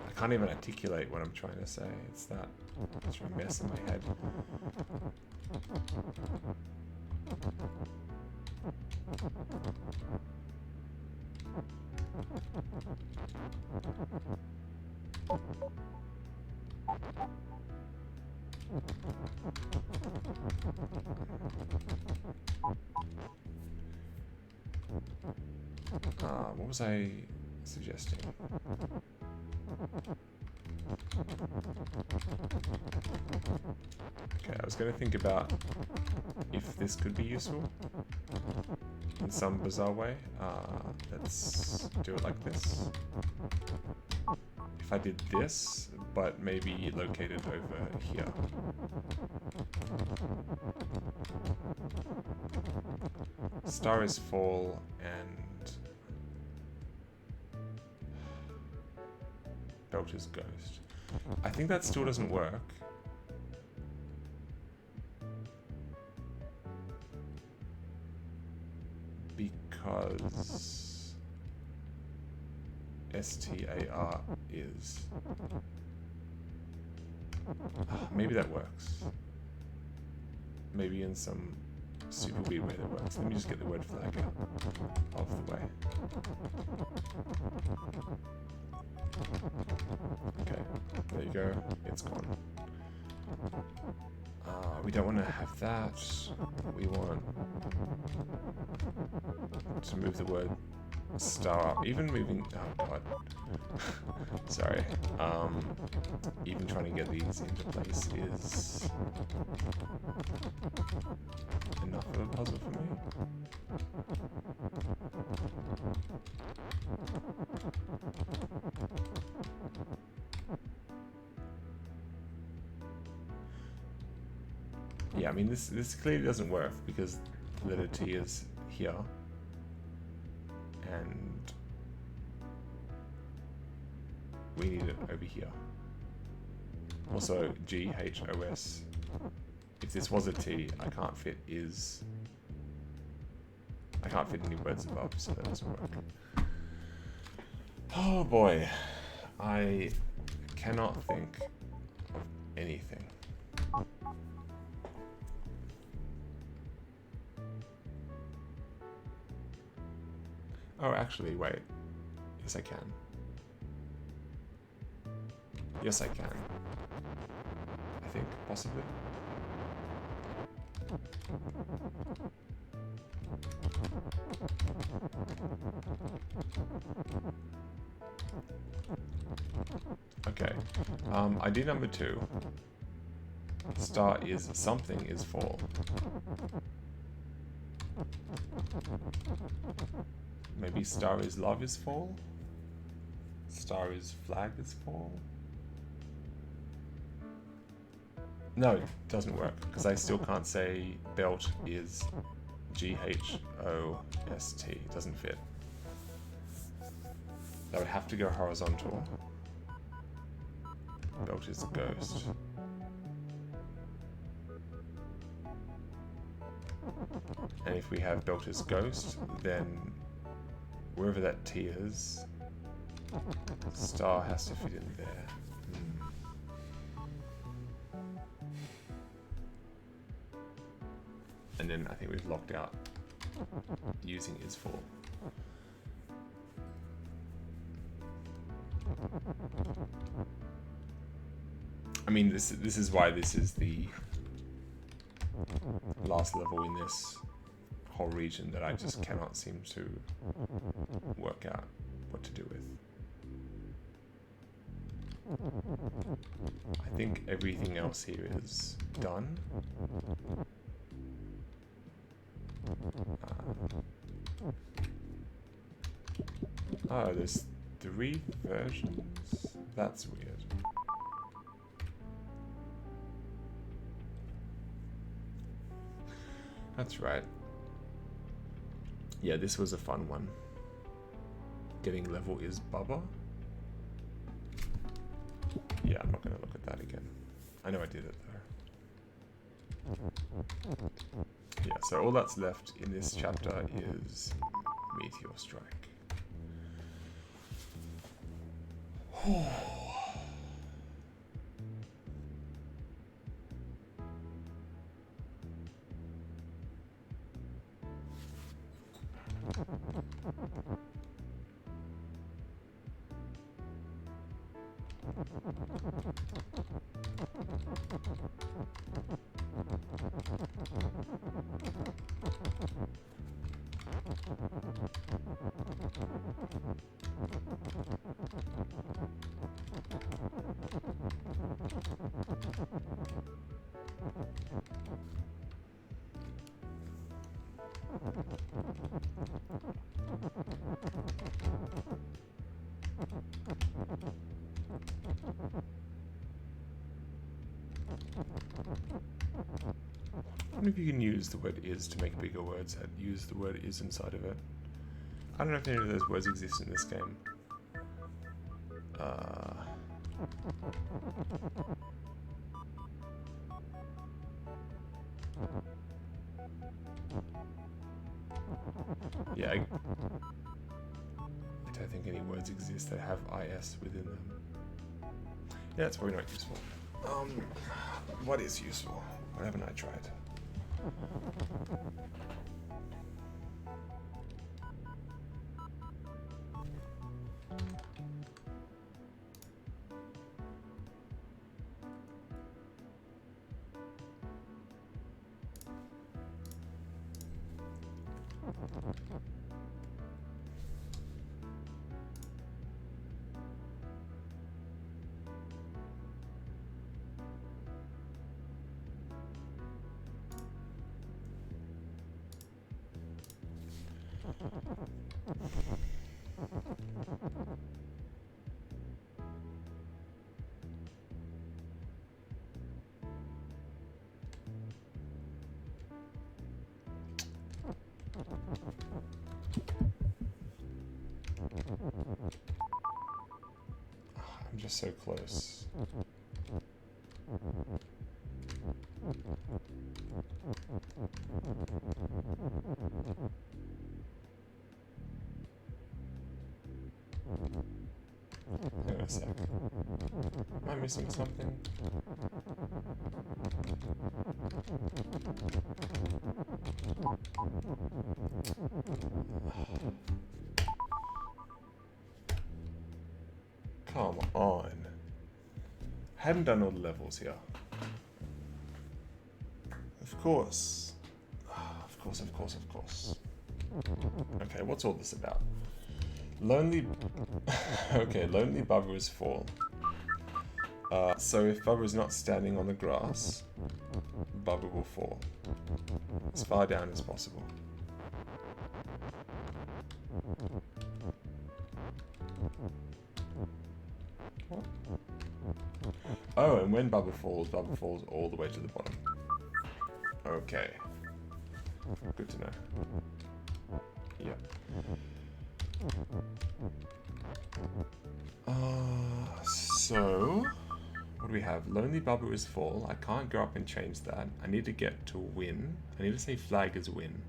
I can't even articulate what I'm trying to say. It's that a mess in my head. What was I suggesting? Okay, I was going to think about if this could be useful in some bizarre way. Let's do it like this. If I did this, but maybe located over here. Star is fall and belt is ghost. I think that still doesn't work. because STAR is. Maybe that works. Maybe in some super weird way that works. Let me just get the word flag out of the way. Okay, there you go. It's gone. We don't want to have that. We want to move the word star up. Even moving... Oh, God. Sorry. Even trying to get these into place is enough of a puzzle for me. Yeah, I mean, this clearly doesn't work because the letter T is here. And we need it over here. Also, G, H, O, S. If this was a T, I can't fit is. I can't fit any words above, so that doesn't work. Oh boy. I cannot think of anything. Oh, actually, wait. Yes, I can. Yes, I can. I think, possibly. Okay. ID number 2. Star is something is fall. Maybe star is love is fall? Star is flag is fall? No, it doesn't work, because I still can't say belt is G-H-O-S-T. It doesn't fit. That would have to go horizontal. Belt is ghost. And if we have belt is ghost, then wherever that T is, star has to fit in there. And then I think we've locked out using is for. I mean, this is why this is the last level in this whole region that I just cannot seem to work out what to do with. I think everything else here is done. Oh, there's 3 versions? That's weird. That's right. Yeah, this was a fun one. Getting level is Bubba. Yeah, I'm not going to look at that again. I know I did it though. Yeah, so all that's left in this chapter is Meteor Strike. I wonder if you can use the word is to make bigger words that use the word is inside of it. I don't know if any of those words exist in this game. Yeah, I don't think any words exist that have IS within them. Yeah, it's probably not useful. What is useful? What haven't I tried? I'm just so close. Hang on a sec. Am I missing something? Come on. Hadn't done all the levels here. Of course. Of course. Okay, what's all this about? Lonely... okay, Lonely Bubba is fall. So if Bubba is not standing on the grass, Bubba will fall. As far down as possible. What? Oh, and when Bubba falls all the way to the bottom. Okay. Good to know. Yep. So... what do we have? Lonely Bubba is fall. I can't go up and change that. I need to get to win. I need to say flag is win.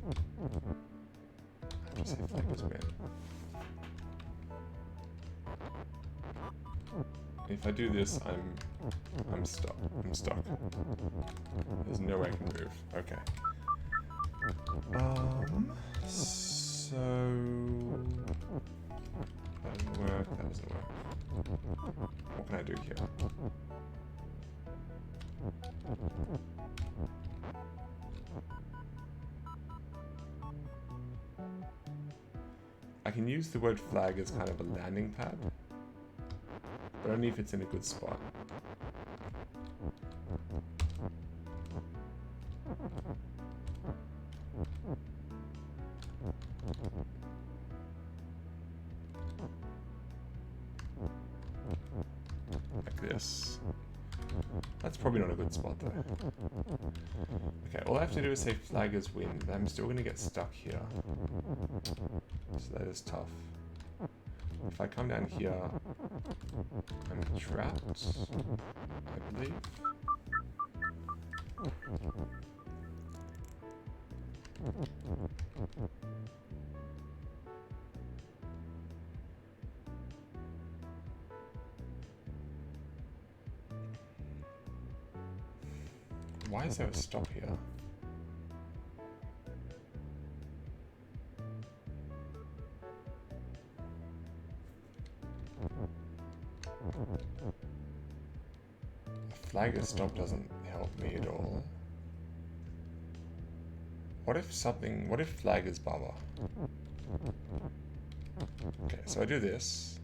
I have to say flag is win. If I do this, I'm stuck. There's no way I can move. Okay. So that doesn't work. What can I do here? I can use the word flag as kind of a landing pad, but only if it's in a good spot. Like this. That's probably not a good spot though. Okay, all I have to do is say flag is win, but I'm still going to get stuck here. So that is tough. If I come down here, I'm trapped, I believe. Why is there a stop here? A flag as stop doesn't help me at all. What if flag is Bubba? Okay, so I do this,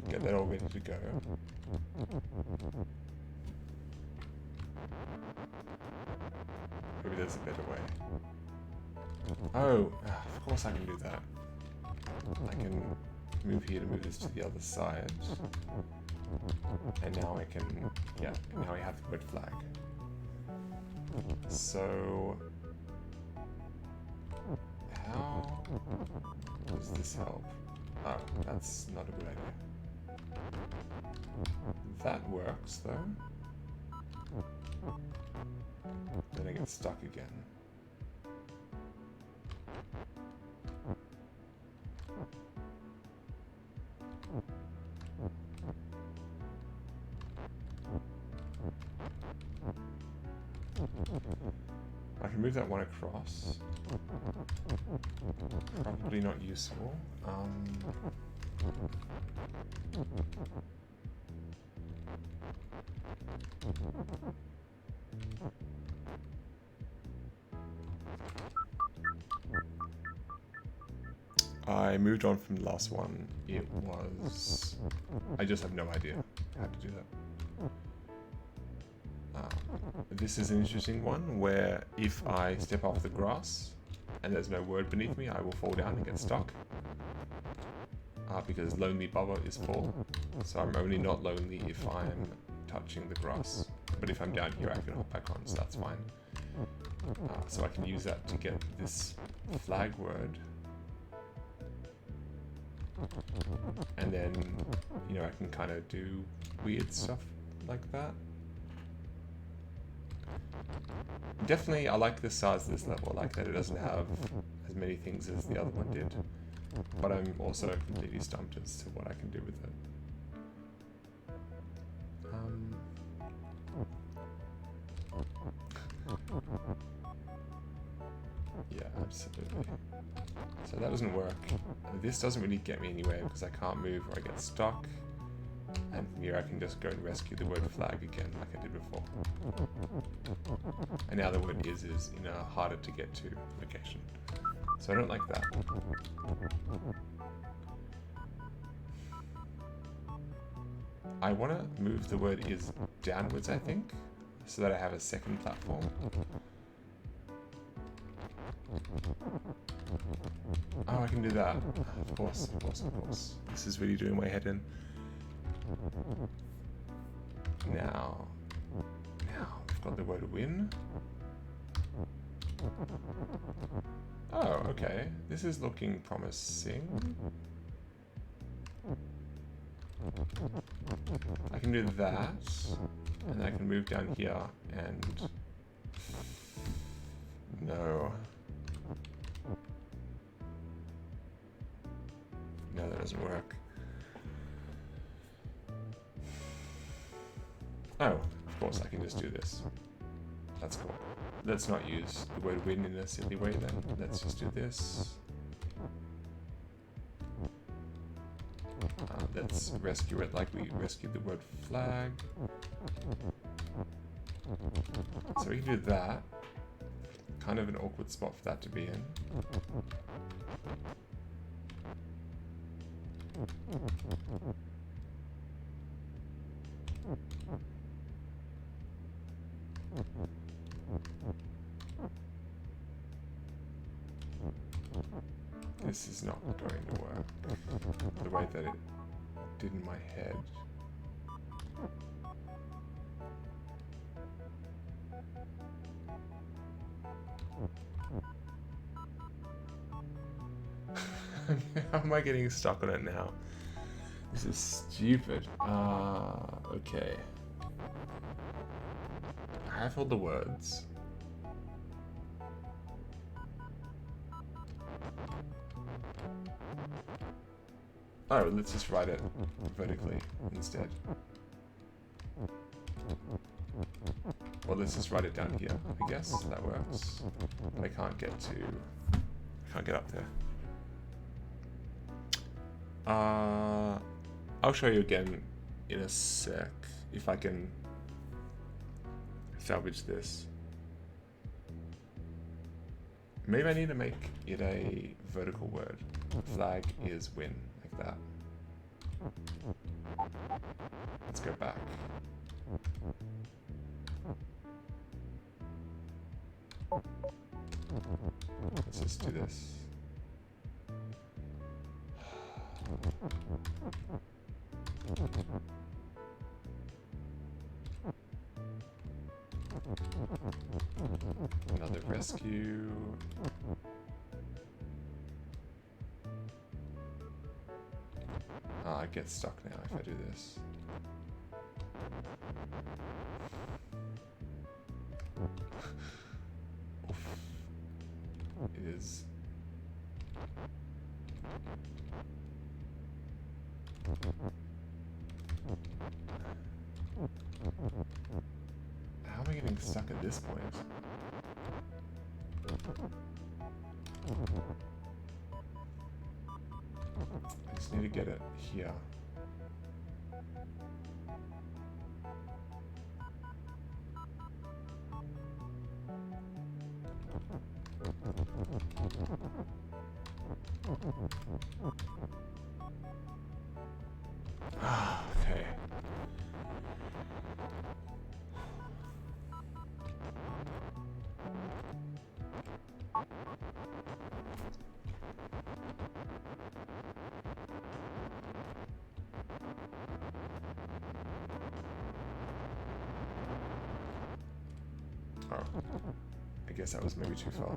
get that all ready to go. Maybe there's a better way. Oh, of course I can do that. I can move here to move this to the other side. And now I can, yeah, now I have the red flag. So, how does this help? Oh, that's not a good idea. That works though. then I get stuck again. I can move that one across. Probably not useful. I moved on from the last one. It was... I just have no idea how to do that. This is an interesting one where if I step off the grass and there's no word beneath me, I will fall down and get stuck. Because Lonely Bubba is full, so I'm only not lonely if I'm touching the grass. But if I'm down here, I can hop back on, so that's fine. So I can use that to get this flag word. And then, you know, I can kind of do weird stuff like that. Definitely, I like the size of this level. I like that it doesn't have as many things as the other one did. But I'm also completely stumped as to what I can do with it. Yeah, absolutely. So that doesn't work. This doesn't really get me anywhere because I can't move or I get stuck. And from here I can just go and rescue the word flag again like I did before. And now the word is in a harder to get to location. So I don't like that. I want to move the word is downwards, I think, so that I have a second platform. Oh, I can do that. Of course, of course, of course. This is really doing my head in. Now we've got the word win. Oh, okay. This is looking promising. I can do that, and I can move down here and... No. No, that doesn't work. Oh, of course I can just do this. That's cool. Let's not use the word win in a silly way then. Let's just do this. Let's rescue it like we rescued the word flag. So we can do that. Kind of an awkward spot for that to be in. This is not going to work the way that it did in my head. How am I getting stuck on it now? This is stupid. Okay. I have all the words. Oh, let's just write it vertically instead. Well, let's just write it down here, I guess. That works. But I can't get up there. I'll show you again in a sec if I can salvage this. Maybe I need to make it a vertical word. Flag is win, like that. Let's go back. Let's just do this. Another rescue. I get stuck now if I do this. it is. How am I getting stuck at this point? I just need to get it here. Okay. Oh, I guess that was maybe too far.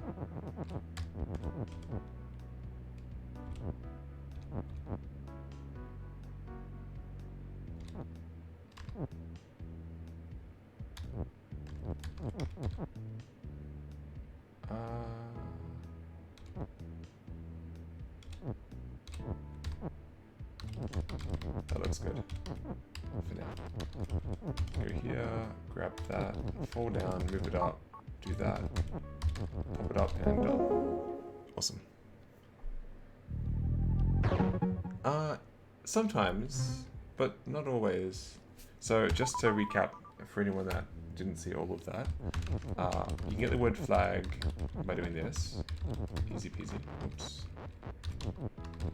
That looks good for now. Go here, grab that, fall down, move it up, do that, pop it up, and done. Awesome. Sometimes, but not always. So just to recap, for anyone that didn't see all of that, you get the word flag by doing this. Easy peasy. Oops.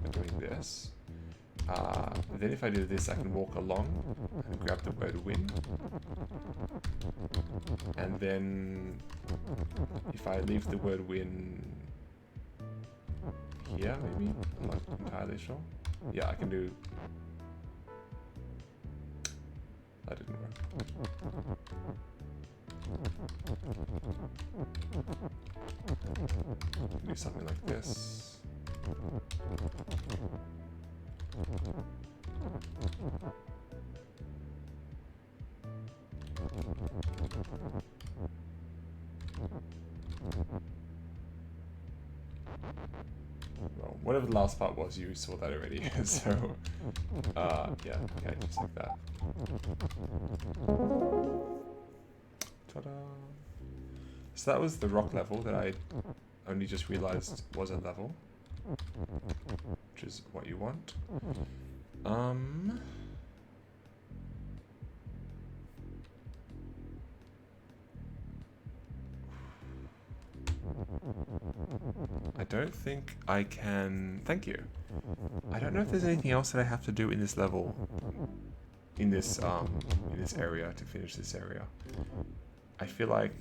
By doing this. Then if I do this, I can walk along and grab the word win. And then if I leave the word win here, maybe? I'm not entirely sure. Yeah, I can do... That didn't work. Do something like this. Well, whatever the last part was, you saw that already. So, yeah, okay, just like that. Ta-da! So that was the rock level that I only just realized was a level, which is what you want. I don't think I can... Thank you. I don't know if there's anything else that I have to do in this level, in this area to finish this area. I feel like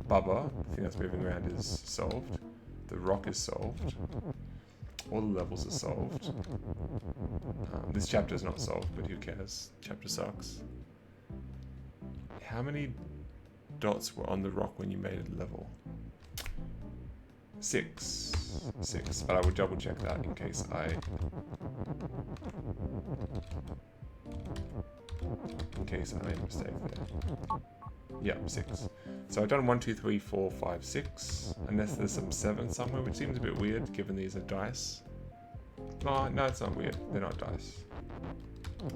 Bubba, the thing that's moving around, is solved. The rock is solved. All the levels are solved. This chapter is not solved, but who cares? Chapter sucks. How many dots were on the rock when you made it level? 6. 6, but I would double check that in case I made a mistake there. Yeah, 6. So I've done 1, 2, 3, 4, 5, 6. Unless there's some 7 somewhere, which seems a bit weird given these are dice. Oh, no, it's not weird. They're not dice.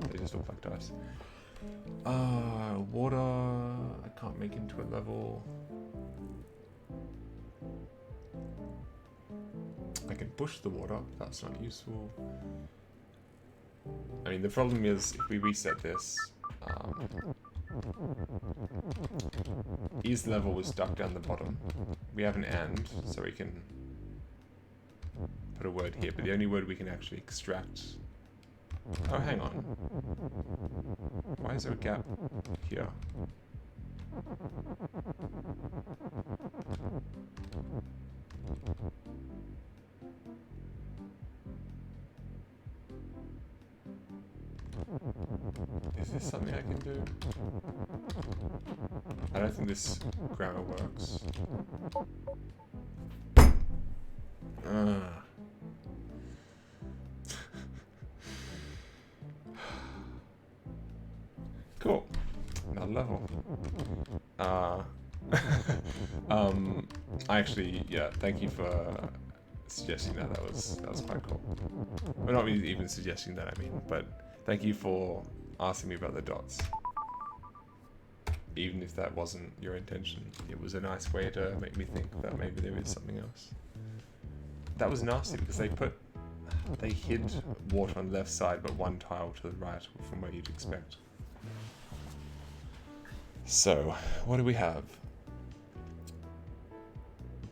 They just look like dice. Water I can't make into a level. I can push the water, that's not useful. I mean, the problem is if we reset this, E's level was stuck down the bottom. We have an AND, so we can put a word here, but the only word we can actually extract... Oh, hang on. Why is there a gap here? Is this something I can do? I don't think this grammar works. Cool. Another level. I actually, yeah, thank you for suggesting that. That was quite cool. Well, not really even suggesting that, I mean, but thank you for asking me about the dots. Even if that wasn't your intention, it was a nice way to make me think that maybe there is something else. That was nasty because they hid water on the left side, but one tile to the right from where you'd expect. So, what do we have?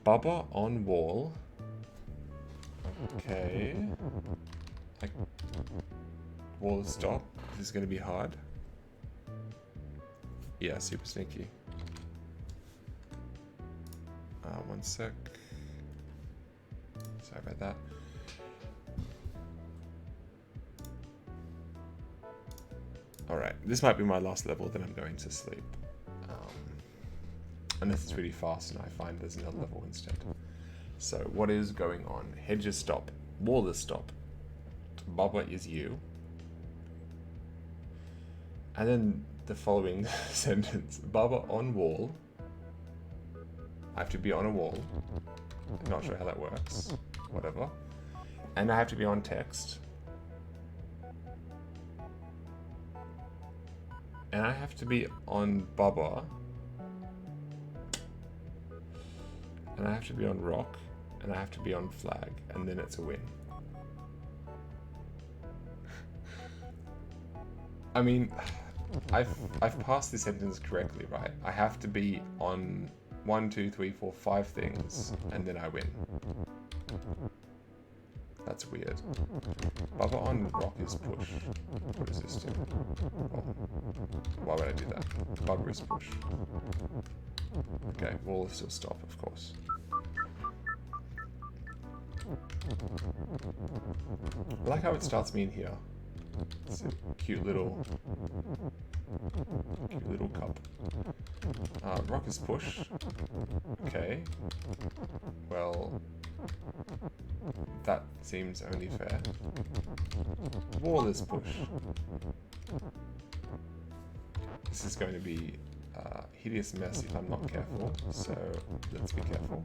Bubba on wall. Okay. Wall to stop. This is going to be hard. Yeah, super sneaky. One sec. Sorry about that. Alright, this might be my last level, then I'm going to sleep. Unless it's really fast and I find there's another level instead. So, what is going on? Hedges stop. Wallers stop. Bubba is you. And then the following sentence. Bubba on wall. I have to be on a wall. I'm not sure how that works. Whatever. And I have to be on text. And I have to be on Bubba. And I have to be on rock. And I have to be on flag. And then it's a win. I mean, I've passed this sentence correctly, right? I have to be on 1, 2, 3, 4, 5 things, and then I win. That's weird. Bubba on rock is push. What does this do? Oh, why would I do that? Bubba is push. Okay, wall is still stop, of course. I like how it starts me in here. It's a cute little cup. Rock is push. Okay. Well, that seems only fair. Wall is push. This is going to be a hideous mess if I'm not careful, so let's be careful.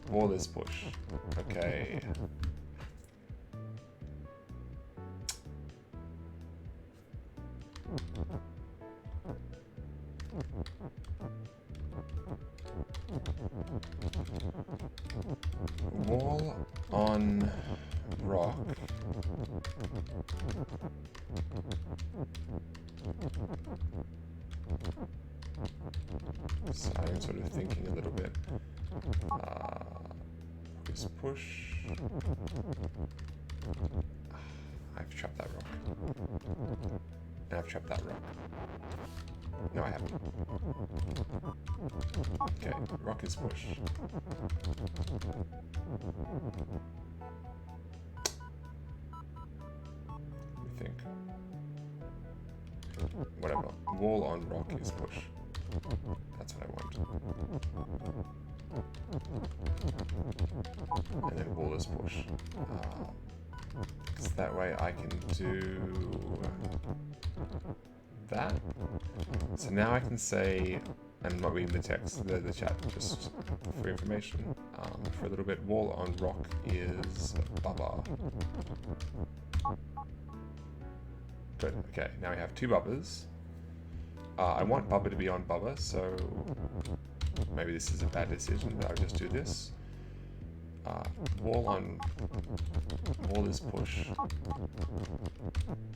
Wall is push. Okay. Wall on rock. So I'm sort of thinking a little bit. Just push. I've trapped that rock. And I've trapped that rock. No, I haven't. Okay, rock is push. Let me think. Whatever. Wall on rock is push. That's what I want. And then wall is push. Because that way I can do that. So now I can say, and I'm not reading the text, the chat, just for information, for a little bit. Wall on rock is Bubba. Good, okay, now we have 2 Bubbas. I want Bubba to be on Bubba, so maybe this is a bad decision, but I'll just do this. Wall is push.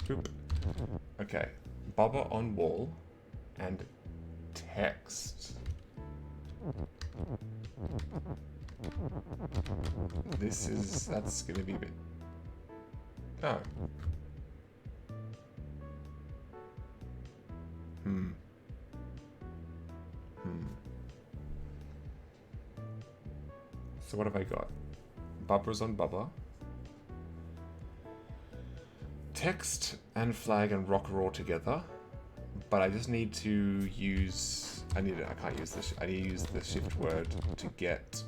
Oop. Okay, Bubba on wall and text. That's gonna be a bit. No. So what have I got? Bubba's on Bubba. Text and flag and rock are all together, but I just need to use. I can't use this. I need to use the shift word to get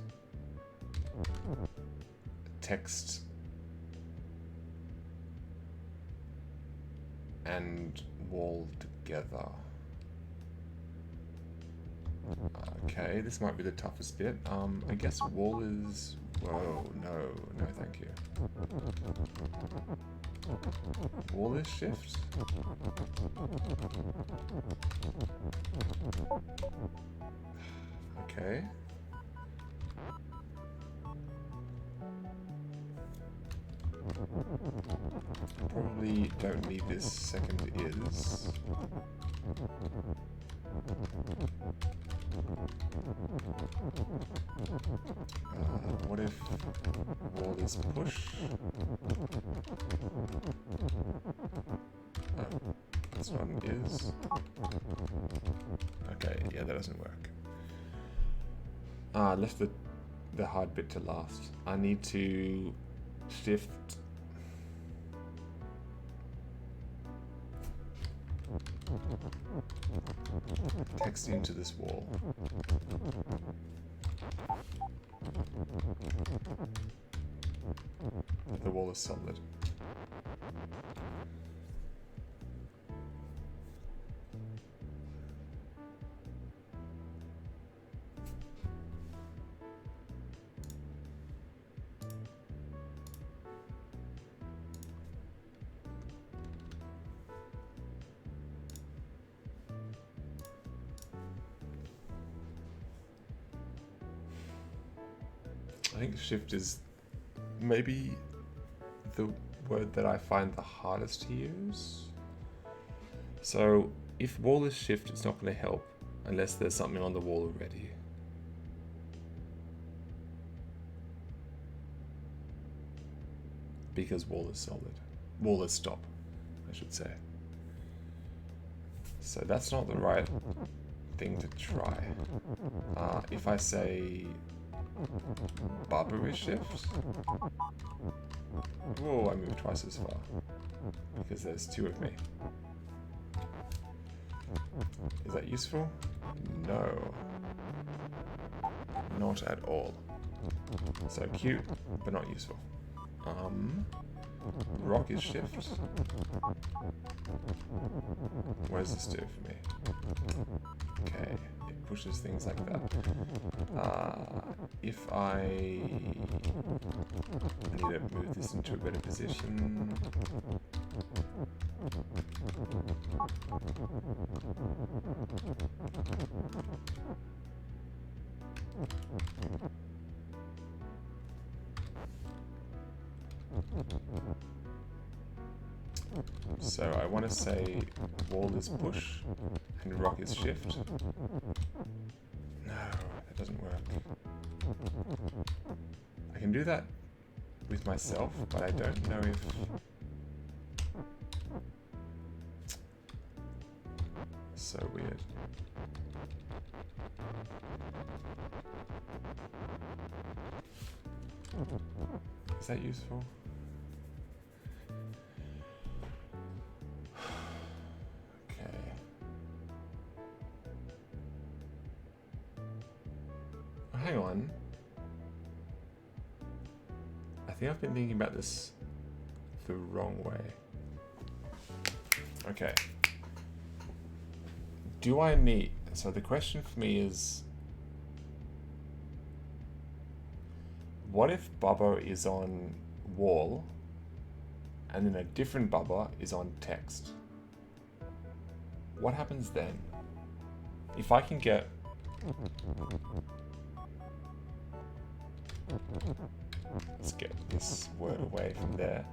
text and wall together. Okay, this might be the toughest bit. I guess wall is... Whoa, no thank you. Wall is shift? Okay. Probably don't need this second is. What if wall is push? This one is. Okay, yeah, that doesn't work. I left the hard bit to last. I need to shift text into this wall. The wall is solid. I think shift is maybe the word that I find the hardest to use. So if wall is shift, it's not going to help unless there's something on the wall already. Because wall is solid. Wall is stop, I should say. So that's not the right thing to try. If I say barber is shift. Whoa, I moved twice as far. Because there's two of me. Is that useful? No. Not at all. So cute, but not useful. Rock is shift. What does this do for me? Okay, it pushes things like that. If I need to move this into a better position, so I want to say wall is push and rock is shift. No, that doesn't work. I can do that with myself, but I don't know if... So weird. Is that useful? Hang on. I think I've been thinking about this the wrong way. Okay. Do I need... So the question for me is... What if Bubba is on wall and then a different Bubba is on text? What happens then? If I can get... Let's get this word away from there.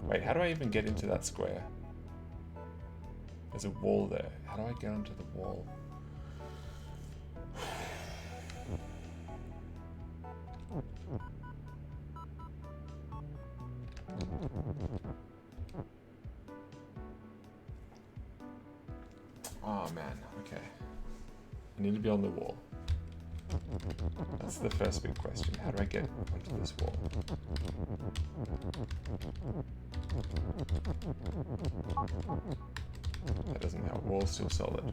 Wait, how do I even get into that square? There's a wall there. How do I get onto the wall? Oh man, okay. I need to be on the wall. That's the first big question. How do I get onto this wall? That doesn't help. Wall's still solid.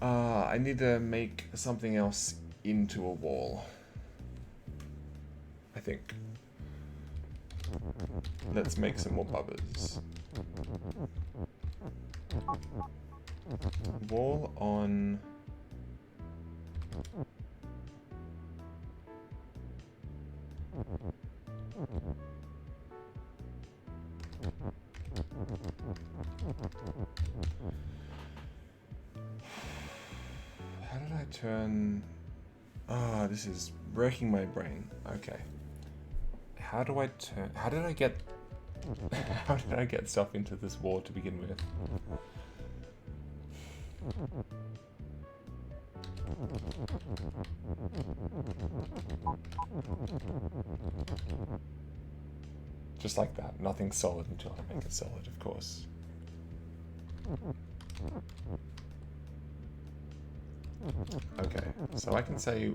I need to make something else into a wall. I think. Let's make some more bubbers. Wall on... How did I turn... Ah, this is breaking my brain. Okay. How do I turn... How did I get... How did I get stuff into this wall to begin with? Just like that. Nothing solid until I make it solid, of course. Okay, so I can say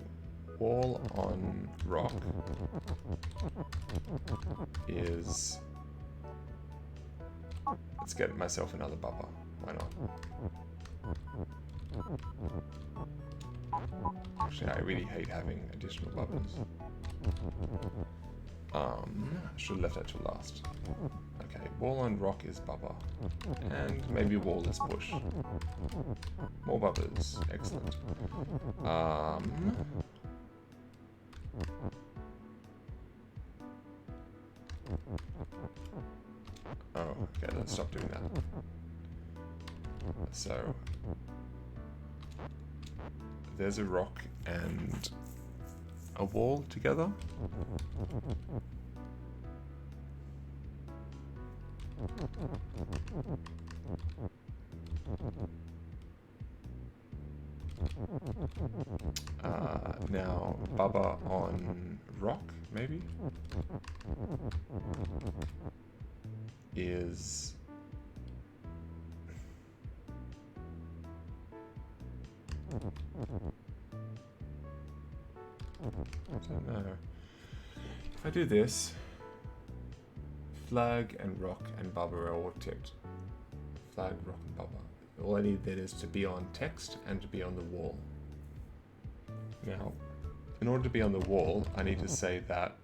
wall on rock is... Let's get myself another bubba. Why not? Actually, I really hate having additional bubbas. I should have left that till last. Okay, wall on rock is bubba. And maybe wall is push. More bubbas. Excellent. Oh, okay, let's stop doing that. So, there's a rock and a wall together. Now, bubba on rock, maybe, is... I don't know. If I do this, flag and rock and bubba are all ticked. Flag, rock and bubba. All I need then is to be on text and to be on the wall. Now, in order to be on the wall, I need to say that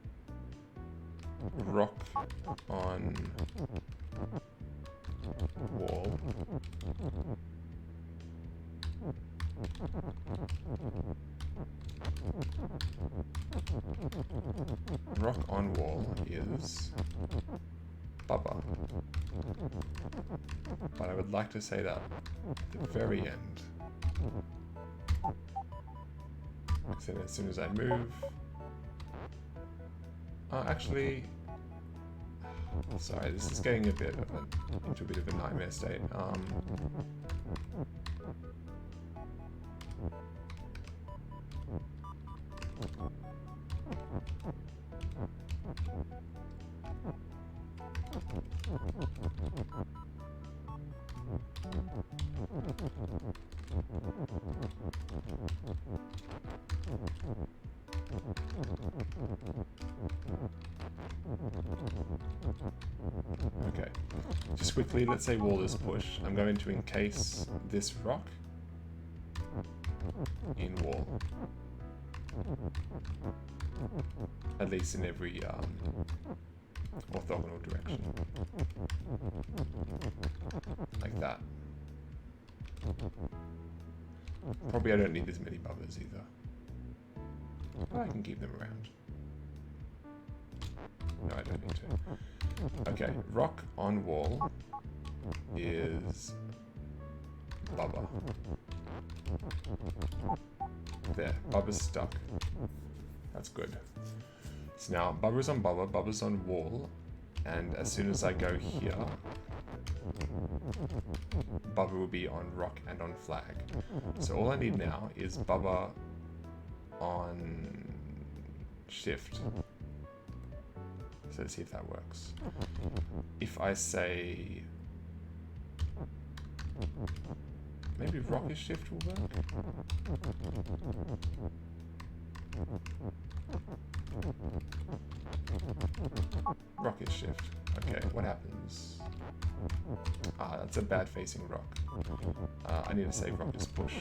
rock on wall rock on wall is bubba. But I would like to say that at the very end. So as soon as I move... actually... Sorry, this is getting into a bit of a nightmare state. Okay, just quickly, let's say wall is push. I'm going to encase this rock in wall. At least in every orthogonal direction. Like that. Probably I don't need as many bubbas either. But I can keep them around. No, I don't need to. Okay, rock on wall is bubba. There, bubba's stuck. That's good. So now bubba's on bubba, bubba's on wall, and as soon as I go here, bubba will be on rock and on flag. So all I need now is bubba on shift. So let's see if that works. If I say maybe rock is shift will work. Rock is shift. Okay, what happens? Ah, that's a bad facing rock. I need to say rock is push.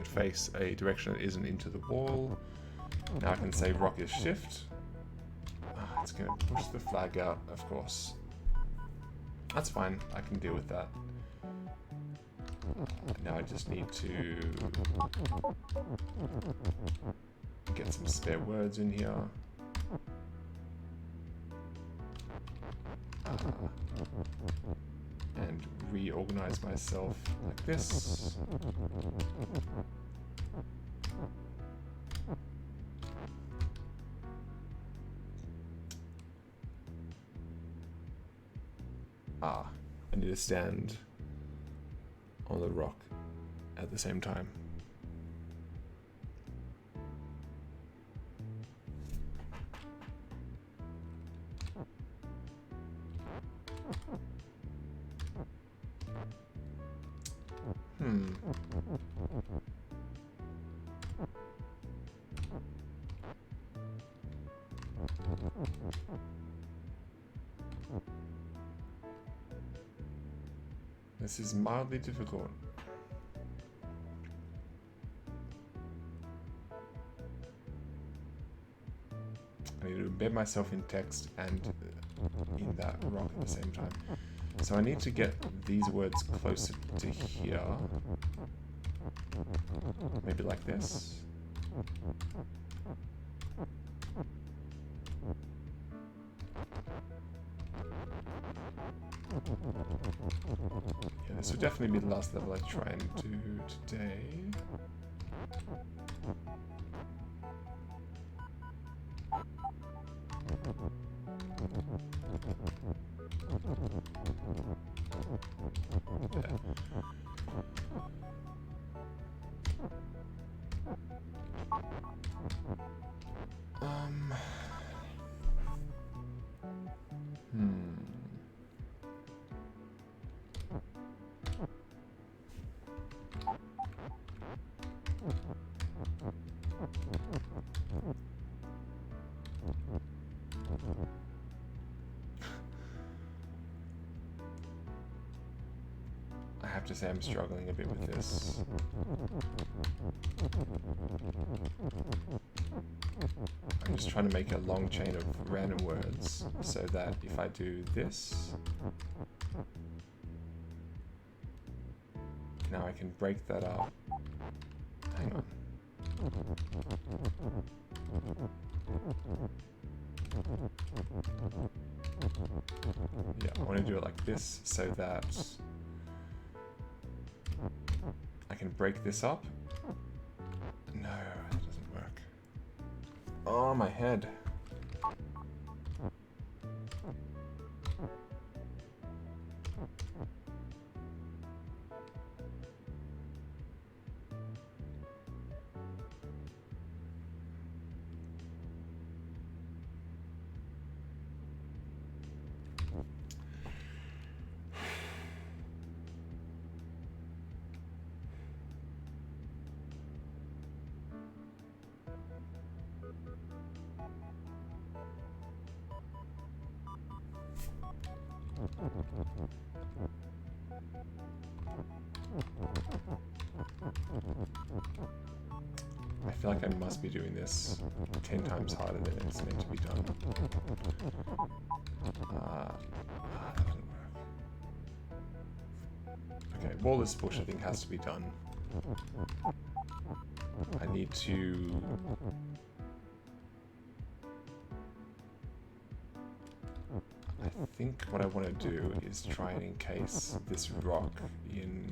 it face a direction that isn't into the wall. Now I can say rock is shift. It's going to push the flag out, of course. That's fine, I can deal with that. Now I just need to get some spare words in here. And reorganize myself like this. I need to stand on the rock at the same time. This is mildly difficult. I need to embed myself in text and in that rock at the same time. So I need to get these words closer to here. Maybe like this. Yeah, this would definitely be the last level I try and do today. I have to say I'm struggling a bit with this. I'm just trying to make a long chain of random words so that if I do this, now I can break that up. Hang on. Yeah, I want to do it like this so that I can break this up. No, that doesn't work. Oh, my head. I feel like I must be doing this 10 times harder than it's meant to be done. That doesn't work. Okay, wallless bush I think has to be done. I need to... I think what I want to do is try and encase this rock in...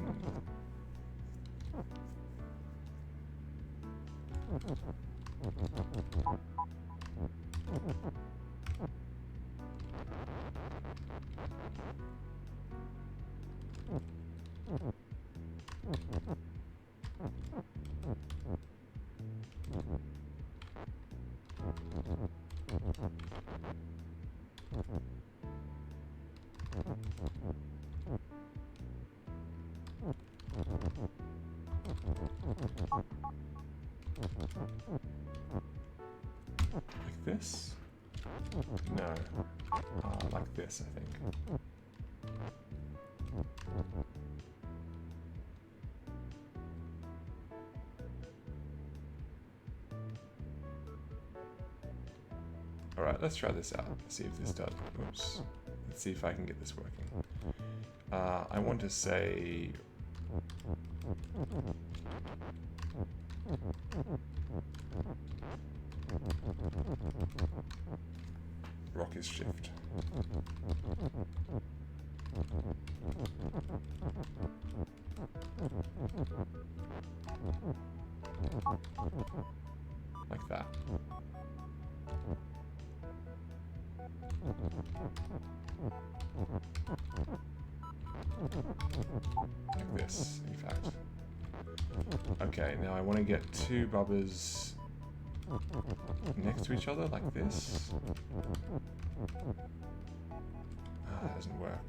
like this? No. Like this, I think. let's try this out. See if this does. Oops. Let's see if I can get this working. I want to say. Rock is shift. Like that. Like this, in fact. Okay, now I want to get two bubbers next to each other, like this. Ah, that doesn't work.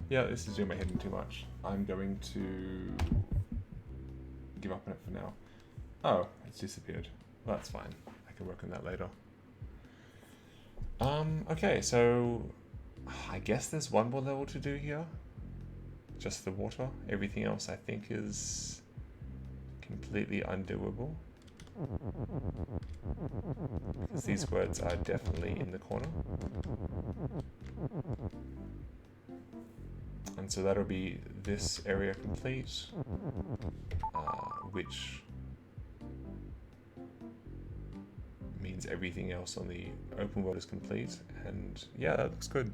Yeah, this is doing my head in too much. I'm going to give up on it for now. Oh, it's disappeared. Well, that's fine. I can work on that later. Okay, so I guess there's one more level to do here. Just the water. Everything else I think is completely undoable. Because these words are definitely in the corner. And so that'll be this area complete, which means everything else on the open world is complete. And yeah, that looks good.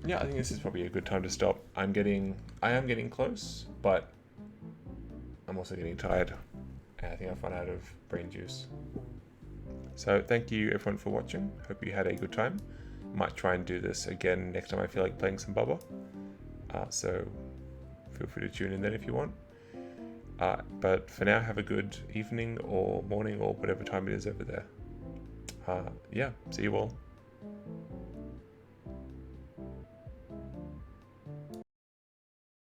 Yeah, I think this is probably a good time to stop. I am getting close, but I'm also getting tired. And I think I've run out of brain juice. So thank you everyone for watching. Hope you had a good time. Might try and do this again next time I feel like playing some Bubba. So feel free to tune in then if you want. But for now, have a good evening or morning or whatever time it is over there. Yeah, see you all.